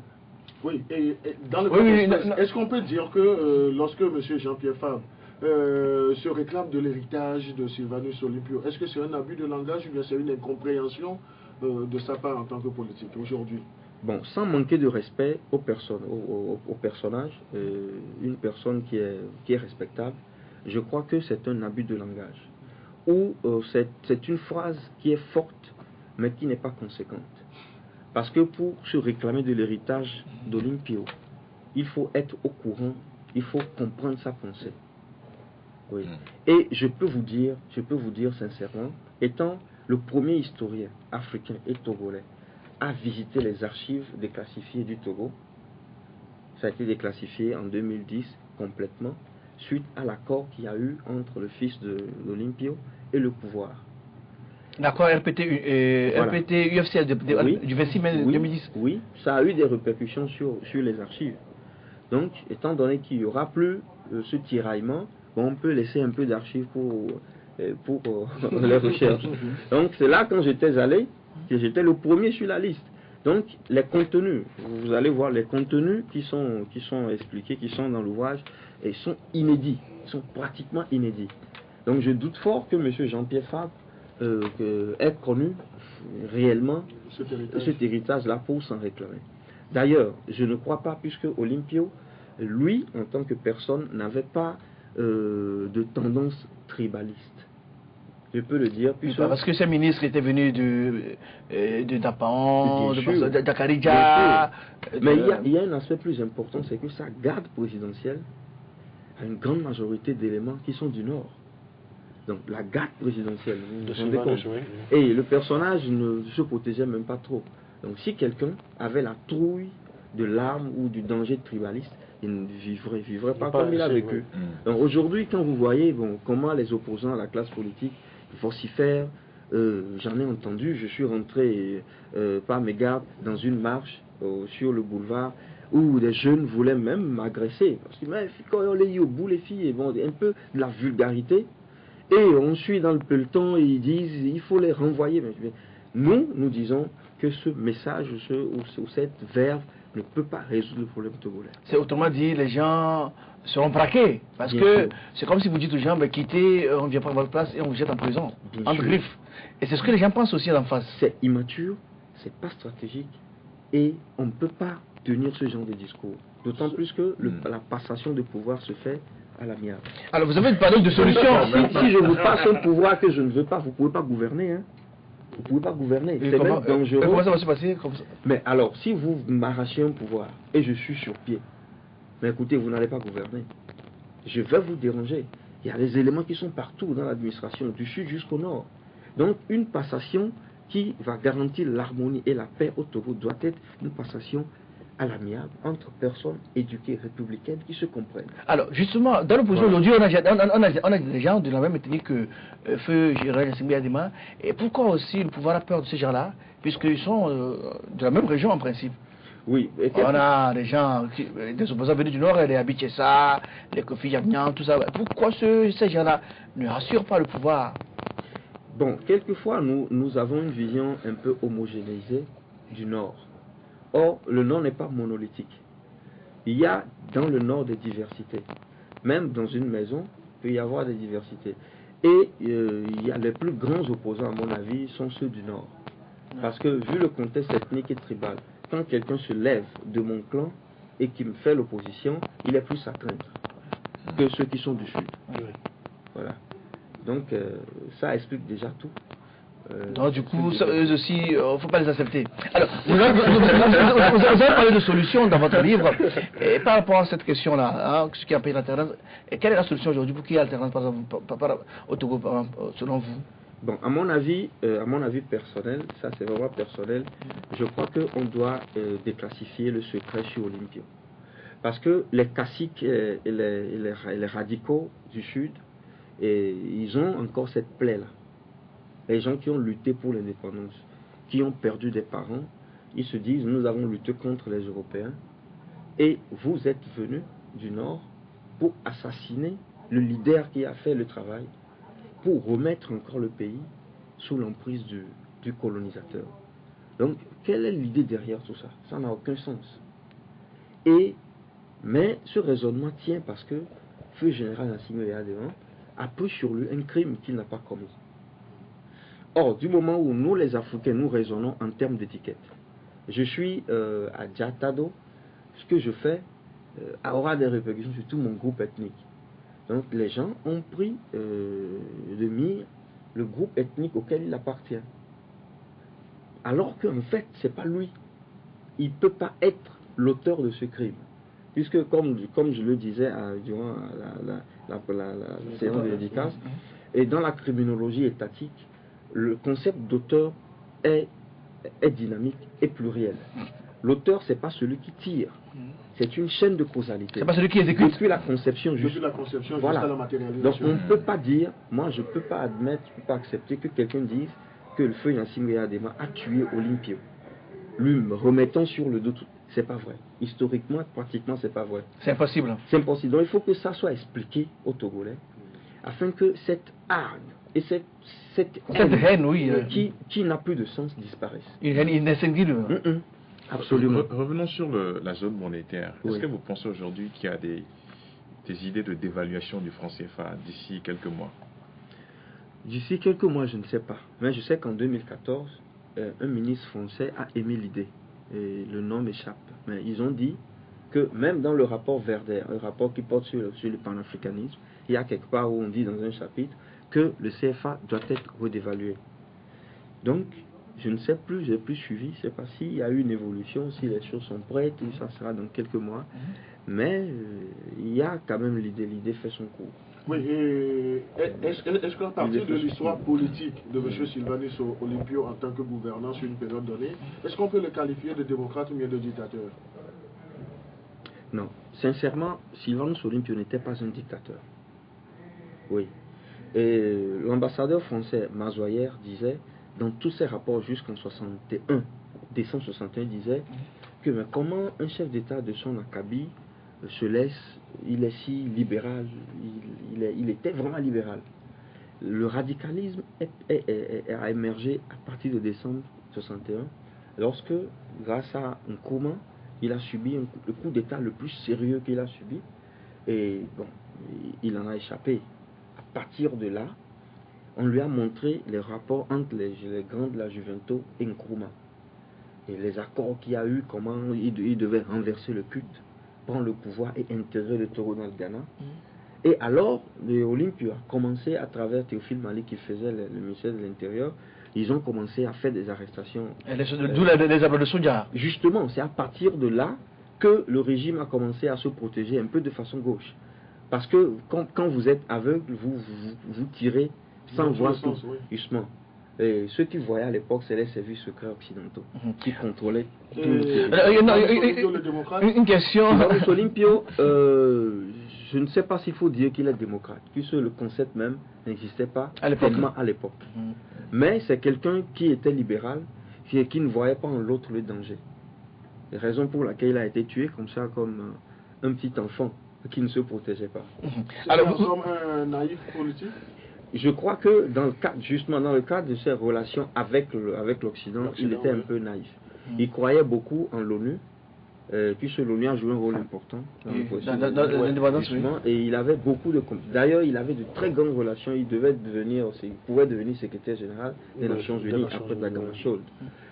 Oui, et dans le contexte, est-ce qu'on peut dire que lorsque M. Jean-Pierre Fabre se réclame de l'héritage de Sylvanus Olympio, est-ce que c'est un abus de langage ou bien c'est une incompréhension de sa part en tant que politique aujourd'hui? Bon, sans manquer de respect aux personnes, aux personnages, une personne qui est respectable, je crois que c'est un abus de langage. Ou c'est une phrase qui est forte, mais qui n'est pas conséquente. Parce que pour se réclamer de l'héritage d'Olympio, il faut être au courant, il faut comprendre sa pensée. Oui. Et je peux vous dire sincèrement, étant le premier historien africain et togolais à visiter les archives déclassifiées du Togo, ça a été déclassifié en 2010 complètement, suite à l'accord qu'il y a eu entre le fils de l'Olympio et le pouvoir. L'accord RPT-UFC du 26 mai 2010. Oui, ça a eu des répercussions sur les archives. Donc, étant donné qu'il n'y aura plus ce tiraillement, on peut laisser un peu d'archives pour les recherches. Donc, c'est là, quand j'étais allé, que j'étais le premier sur la liste. Donc, les contenus, vous allez voir les contenus qui sont expliqués, qui sont dans l'ouvrage, et sont inédits, sont pratiquement inédits. Donc je doute fort que M. Jean-Pierre Fabre ait connu réellement cet héritage-là pour s'en réclamer. D'ailleurs, je ne crois pas, puisque Olympio, lui, en tant que personne, n'avait pas de tendance tribaliste. Je peux le dire. Parce que ces ministres étaient venus de Dapan, de Dakarija. Mais il y a un aspect plus important, c'est que sa garde présidentielle a une grande majorité d'éléments qui sont du Nord. Donc la garde présidentielle, vous vous rendez compte. Et le personnage ne se protégeait même pas trop. Donc si quelqu'un avait la trouille de l'arme ou du danger tribaliste, il ne vivrait pas comme il a vécu. Donc aujourd'hui, quand vous voyez comment les opposants à la classe politique vocifèrent, j'en ai entendu, je suis rentré par mes gardes dans une marche sur le boulevard où des jeunes voulaient même m'agresser. Parce que quand on les dit au bout, les filles, un peu de la vulgarité. Et on suit dans le peloton et ils disent il faut les renvoyer. Nous disons que ce message ou cette verve ne peut pas résoudre le problème togolais. C'est autrement dit, les gens seront braqués. Parce que c'est comme si vous dites aux gens, quittez, on ne vient pas à votre place et on vous jette en prison, en griffe. Et c'est ce que les gens pensent aussi en face. C'est immature, c'est pas stratégique et on ne peut pas tenir ce genre de discours. D'autant plus que la passation de pouvoir se fait à l'amiable. Alors vous avez parlé de solutions. Si je vous passe un pouvoir que je ne veux pas, vous ne pouvez pas gouverner. Hein. Vous ne pouvez pas gouverner. C'est même dangereux. Comment ça va se passer comme ça? Mais alors, si vous m'arrachez un pouvoir et je suis sur pied, mais écoutez, vous n'allez pas gouverner. Je vais vous déranger. Il y a des éléments qui sont partout dans l'administration, du sud jusqu'au nord. Donc, une passation qui va garantir l'harmonie et la paix au Togo doit être une passation à l'amiable entre personnes éduquées républicaines qui se comprennent. Alors justement, dans l'opposition aujourd'hui, on a des gens de la même ethnie que Feu Gérald Assimi Adema. Et pourquoi aussi le pouvoir a peur de ces gens-là, puisqu'ils sont de la même région en principe? Oui. On a des gens, des opposants venus du Nord, les Abichessa, les Kofi Yagnan, tout ça. Pourquoi ces gens-là ne rassurent pas le pouvoir? Bon, quelquefois, nous avons une vision un peu homogénéisée du Nord. Or, le Nord n'est pas monolithique. Il y a dans le Nord des diversités. Même dans une maison, il peut y avoir des diversités. Et il y a les plus grands opposants, à mon avis, sont ceux du Nord. Parce que, vu le contexte ethnique et tribal, quand quelqu'un se lève de mon clan et qui me fait l'opposition, il est plus à craindre que ceux qui sont du Sud. Voilà. Donc, ça explique déjà tout. Donc du coup, eux aussi, il ne faut pas les accepter. Alors, vous avez parlé de solutions dans votre livre. Et par rapport à cette question-là, ce qui a payé l'alternance, quelle est la solution aujourd'hui pour qu'il y ait l'alternance, par exemple, au Togo, selon vous? Bon, à mon avis personnel, ça c'est vraiment personnel, je crois qu'on doit déclassifier le secret sur Olympio. Parce que les caciques et les radicaux du Sud, ils ont encore cette plaie-là. Les gens qui ont lutté pour l'indépendance, qui ont perdu des parents, ils se disent, nous avons lutté contre les Européens, et vous êtes venus du Nord pour assassiner le leader qui a fait le travail, pour remettre encore le pays sous l'emprise du colonisateur. Donc, quelle est l'idée derrière tout ça? Ça n'a aucun sens. Mais ce raisonnement tient parce que Feu Général Assimi Adema a pris sur lui un crime qu'il n'a pas commis. Or, du moment où nous, les Africains, nous raisonnons en termes d'étiquette, je suis à Djatado, ce que je fais aura des répercussions sur tout mon groupe ethnique. Donc, les gens ont pris de mire le groupe ethnique auquel il appartient. Alors qu'en fait, ce n'est pas lui. Il ne peut pas être l'auteur de ce crime. Puisque, comme je le disais durant la séance de dédicace, et dans la criminologie étatique, le concept d'auteur est dynamique et pluriel. L'auteur, ce n'est pas celui qui tire. C'est une chaîne de causalité. C'est pas celui qui exécute. Depuis la conception jusqu'à la matérialisation. Donc on ne peut pas dire, moi je ne peux pas admettre, je ne peux pas accepter que quelqu'un dise que le feu Assimi Adema a tué Olympio. Lui remettant sur le dos tout. C'est pas vrai. Historiquement, pratiquement, c'est pas vrai. C'est impossible. C'est impossible. Donc il faut que ça soit expliqué aux Togolais, afin que cette hargne et cette haine, oui, qui n'a plus de sens disparaisse. Une haine inextinguible. Absolument. Revenons sur la zone monétaire. Est-ce que vous pensez aujourd'hui qu'il y a des tes idées de dévaluation du franc CFA d'ici quelques mois? D'ici quelques mois, je ne sais pas. Mais je sais qu'en 2014, un ministre français a émis l'idée. Et le nom m'échappe. Mais ils ont dit que même dans le rapport Verder, un rapport qui porte sur le panafricanisme, il y a quelque part où on dit dans un chapitre que le CFA doit être redévalué. Donc, je ne sais plus, je n'ai plus suivi, je ne sais pas s'il y a eu une évolution, si les choses sont prêtes, ou ça sera dans quelques mois. Mais il y a quand même l'idée fait son cours. Oui, et est-ce qu'à partir de l'histoire politique de M. Sylvanus Olympio en tant que gouvernant sur une période donnée, est-ce qu'on peut le qualifier de démocrate ou bien de dictateur? Non, sincèrement, Sylvanus Olympio n'était pas un dictateur. Oui. Et l'ambassadeur français Mazoyer disait, dans tous ses rapports jusqu'en 61, décembre 61, disait que mais comment un chef d'État de son acabit se laisse, il est si libéral, il était vraiment libéral. Le radicalisme a émergé à partir de décembre 61, lorsque, grâce à Nkrumah, il a subi le coup d'État le plus sérieux qu'il a subi, et bon, il en a échappé. À partir de là, on lui a montré les rapports entre les grands de la Juventus et Nkrumah. Et les accords qu'il y a eu, comment il devait renverser le culte, prendre le pouvoir et intégrer le Togo dans le Ghana. Et alors, l'Olympio a commencé, à travers Théophile Mali qui faisait le ministère de l'Intérieur, ils ont commencé à faire des arrestations. D'où les appels de Soudia. Justement, c'est à partir de là que le régime a commencé à se protéger un peu de façon gauche. Parce que quand vous êtes aveugle, vous tirez sans voir tout, justement. Et ceux qui voyaient à l'époque, c'est les services secrets occidentaux qui contrôlaient tout. Une question. Olympio, je ne sais pas s'il faut dire qu'il est démocrate, puisque le concept même n'existait pas à l'époque. Mais c'est quelqu'un qui était libéral, qui ne voyait pas en l'autre le danger. La raison pour laquelle il a été tué comme ça, comme un petit enfant qui ne se protégeait pas. Alors, comme un naïf politique? Je crois que dans le cadre, justement dans le cadre de ses relations avec l'Occident, il était un peu naïf. Il croyait beaucoup en l'ONU, puisque l'ONU a joué un rôle important dans l'indépendance, et il avait beaucoup de... D'ailleurs, il avait de très grandes relations. Il pouvait devenir secrétaire général des Nations Unies après la Guerre chaude.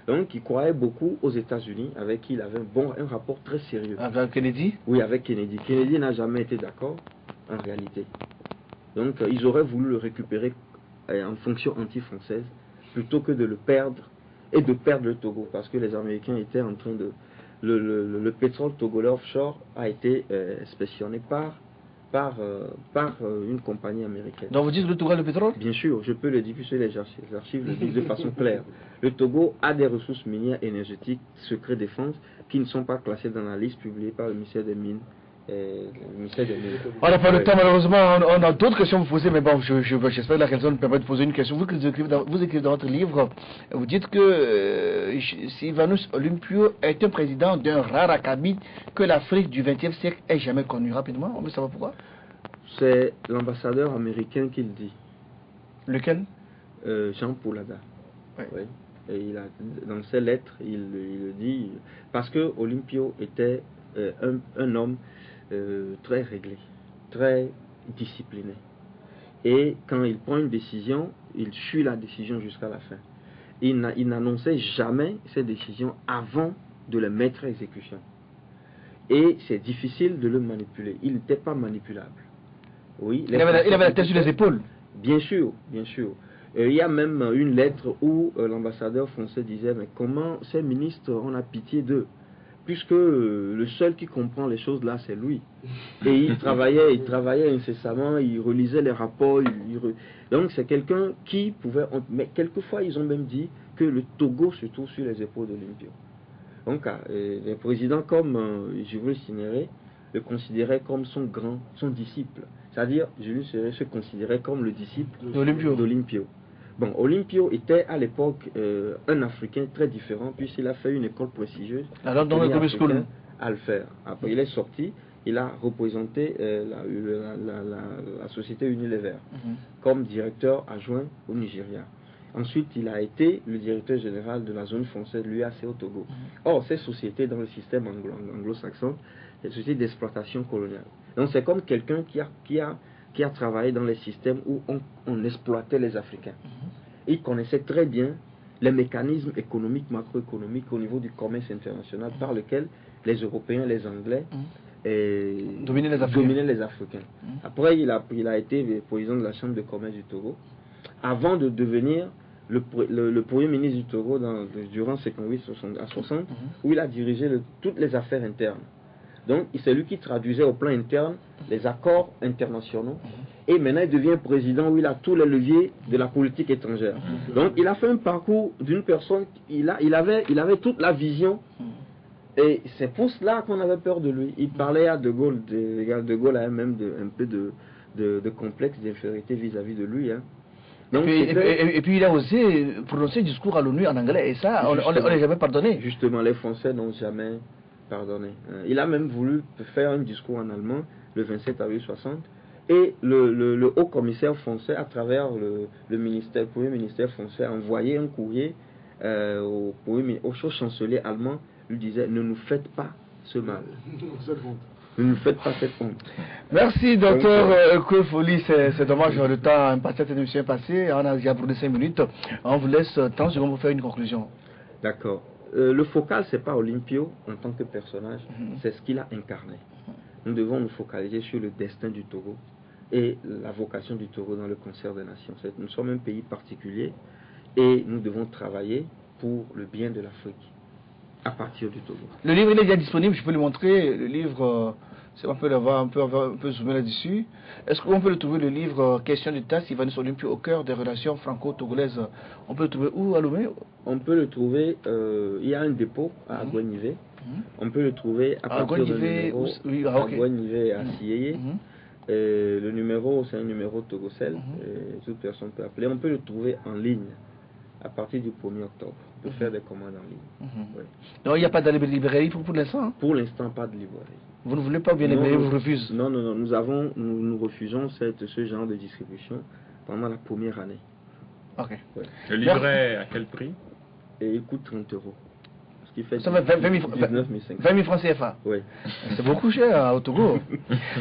Donc, il croyait beaucoup aux États-Unis, avec qui il avait un rapport très sérieux. Avec Kennedy? Oui, avec Kennedy. Kennedy n'a jamais été d'accord, en réalité. Donc, ils auraient voulu le récupérer en fonction anti-française, plutôt que de le perdre, et de perdre le Togo, parce que les Américains étaient en train de... Le pétrole togolais offshore a été inspectionné par une compagnie américaine. Donc vous dites le Togo a le pétrole? Bien sûr, je peux le dire, puisque les archives le disent de façon claire. Le Togo a des ressources minières énergétiques, secret défense, qui ne sont pas classées dans la liste publiée par le ministère des Mines. On n'a pas le temps, malheureusement. On a d'autres questions à vous poser, mais bon, j'espère que la question nous permet de poser une question. Vous écrivez dans votre livre, vous dites que Sylvanus Olympio est un président d'un rare acabit que l'Afrique du XXe siècle ait jamais connu. Rapidement, on veut savoir pourquoi. C'est l'ambassadeur américain qui le dit. Lequel? Jean Poulada. Ouais. Oui. Et dans ses lettres, il le dit, parce que Olympio était un homme très réglé, très discipliné. Et quand il prend une décision, il suit la décision jusqu'à la fin. Il n'annonçait jamais ses décisions avant de les mettre à exécution. Et c'est difficile de le manipuler. Il n'était pas manipulable. Oui, il avait la tête sur les épaules. Bien sûr, bien sûr. Il y a même une lettre où l'ambassadeur français disait, mais comment ces ministres, on a pitié d'eux, puisque le seul qui comprend les choses là, c'est lui. Et il travaillait incessamment, il relisait les rapports. Donc c'est quelqu'un qui pouvait... Mais quelquefois, ils ont même dit que le Togo se trouve sur les épaules d'Olympio. Donc les présidents comme Jules Cinéré le considérait comme son disciple. C'est-à-dire, Jules Cinéré se considérait comme le disciple d'Olympio. Bon, Olympio était à l'époque un Africain très différent, puisqu'il a fait une école prestigieuse. Alors, dans le school à le faire. Après, il est sorti, il a représenté la société Unilever comme directeur adjoint au Nigeria. Ensuite, il a été le directeur général de la zone française, l'UAC au Togo. Or, ces sociétés dans le système anglo-saxon, c'est des sociétés d'exploitation coloniale. Donc c'est comme quelqu'un qui a travaillé dans les systèmes où on exploitait les Africains. Il connaissait très bien les mécanismes économiques, macroéconomiques au niveau du commerce international par lequel les Européens, les Anglais dominer les Africains. Après, il a été président de la Chambre de commerce du Togo, avant de devenir le premier ministre du Togo durant 58 à 60, où il a dirigé toutes les affaires internes. Donc, c'est lui qui traduisait au plan interne les accords internationaux. Et maintenant, il devient président où il a tous les leviers de la politique étrangère. Donc, il a fait un parcours d'une personne, il avait toute la vision. Et c'est pour cela qu'on avait peur de lui. Il parlait à De Gaulle. De Gaulle avait même un peu de complexe d'infériorité vis-à-vis de lui. Hein. Donc, et puis il a osé prononcer un discours à l'ONU en anglais. Et ça, on ne l'a jamais pardonné. Justement, les Français n'ont jamais pardonné. Il a même voulu faire un discours en allemand le 27 avril 60. Et le haut commissaire français, à travers le premier ministère français, a envoyé un courrier au chancelier allemand, lui disait: ne nous faites pas ce mal. Ne nous faites pas cette honte. Merci, docteur Koué-Foli. C'est dommage, le temps imparti à cette émission est passé. On a déjà brûlé 5 minutes. On vous laisse 30 secondes pour faire une conclusion. D'accord. Le focal, c'est pas Olympio en tant que personnage, c'est ce qu'il a incarné. Nous devons nous focaliser sur le destin du Togo et la vocation du Togo dans le concert des nations. Nous sommes un pays particulier et nous devons travailler pour le bien de l'Afrique à partir du Togo. Le livre il est déjà disponible, je peux le montrer. Le livre, on peut l'avoir, un peu zoomer là-dessus. Est-ce qu'on peut le trouver, le livre Question d'État, Sylvanus Olympio au cœur des relations franco-togolaises? On peut le trouver où, à Lomé? On peut le trouver, il y a un dépôt à Agouanivé. On peut le trouver à partir de numéro à Agouanivé à Sieyé. Le numéro, c'est un numéro Togocel. Toute personne peut appeler. On peut le trouver en ligne à partir du 1er octobre. On peut faire des commandes en ligne. Oui. Non, il n'y a pas de librairie pour l'instant, hein? Pour l'instant, pas de librairie. Vous ne voulez pas bien librairie, vous refusez? Non. Nous refusons ce genre de distribution pendant la première année. Ok. Ouais. Le livret, à quel prix? Et il coûte 30 €. Ce qui fait ça fait 20 000 francs CFA. Oui. C'est beaucoup cher au Togo.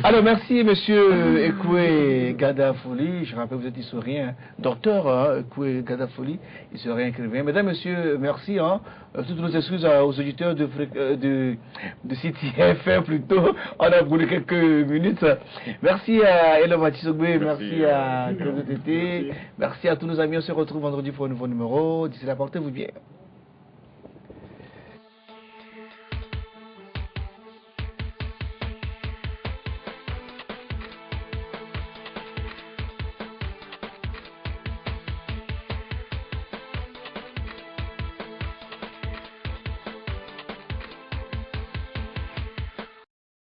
Alors, merci, monsieur Ekoué Gadafoli. Je rappelle, vous êtes historien, docteur Ekoué Gadafoli, historien écrivain. Mesdames, messieurs, merci. Toutes nos excuses aux auditeurs de City FM plutôt. On a brûlé quelques minutes. Merci à Elo Matisogbe, merci à Claude Tété, merci à tous nos amis. On se retrouve vendredi pour un nouveau numéro. D'ici là, portez-vous bien.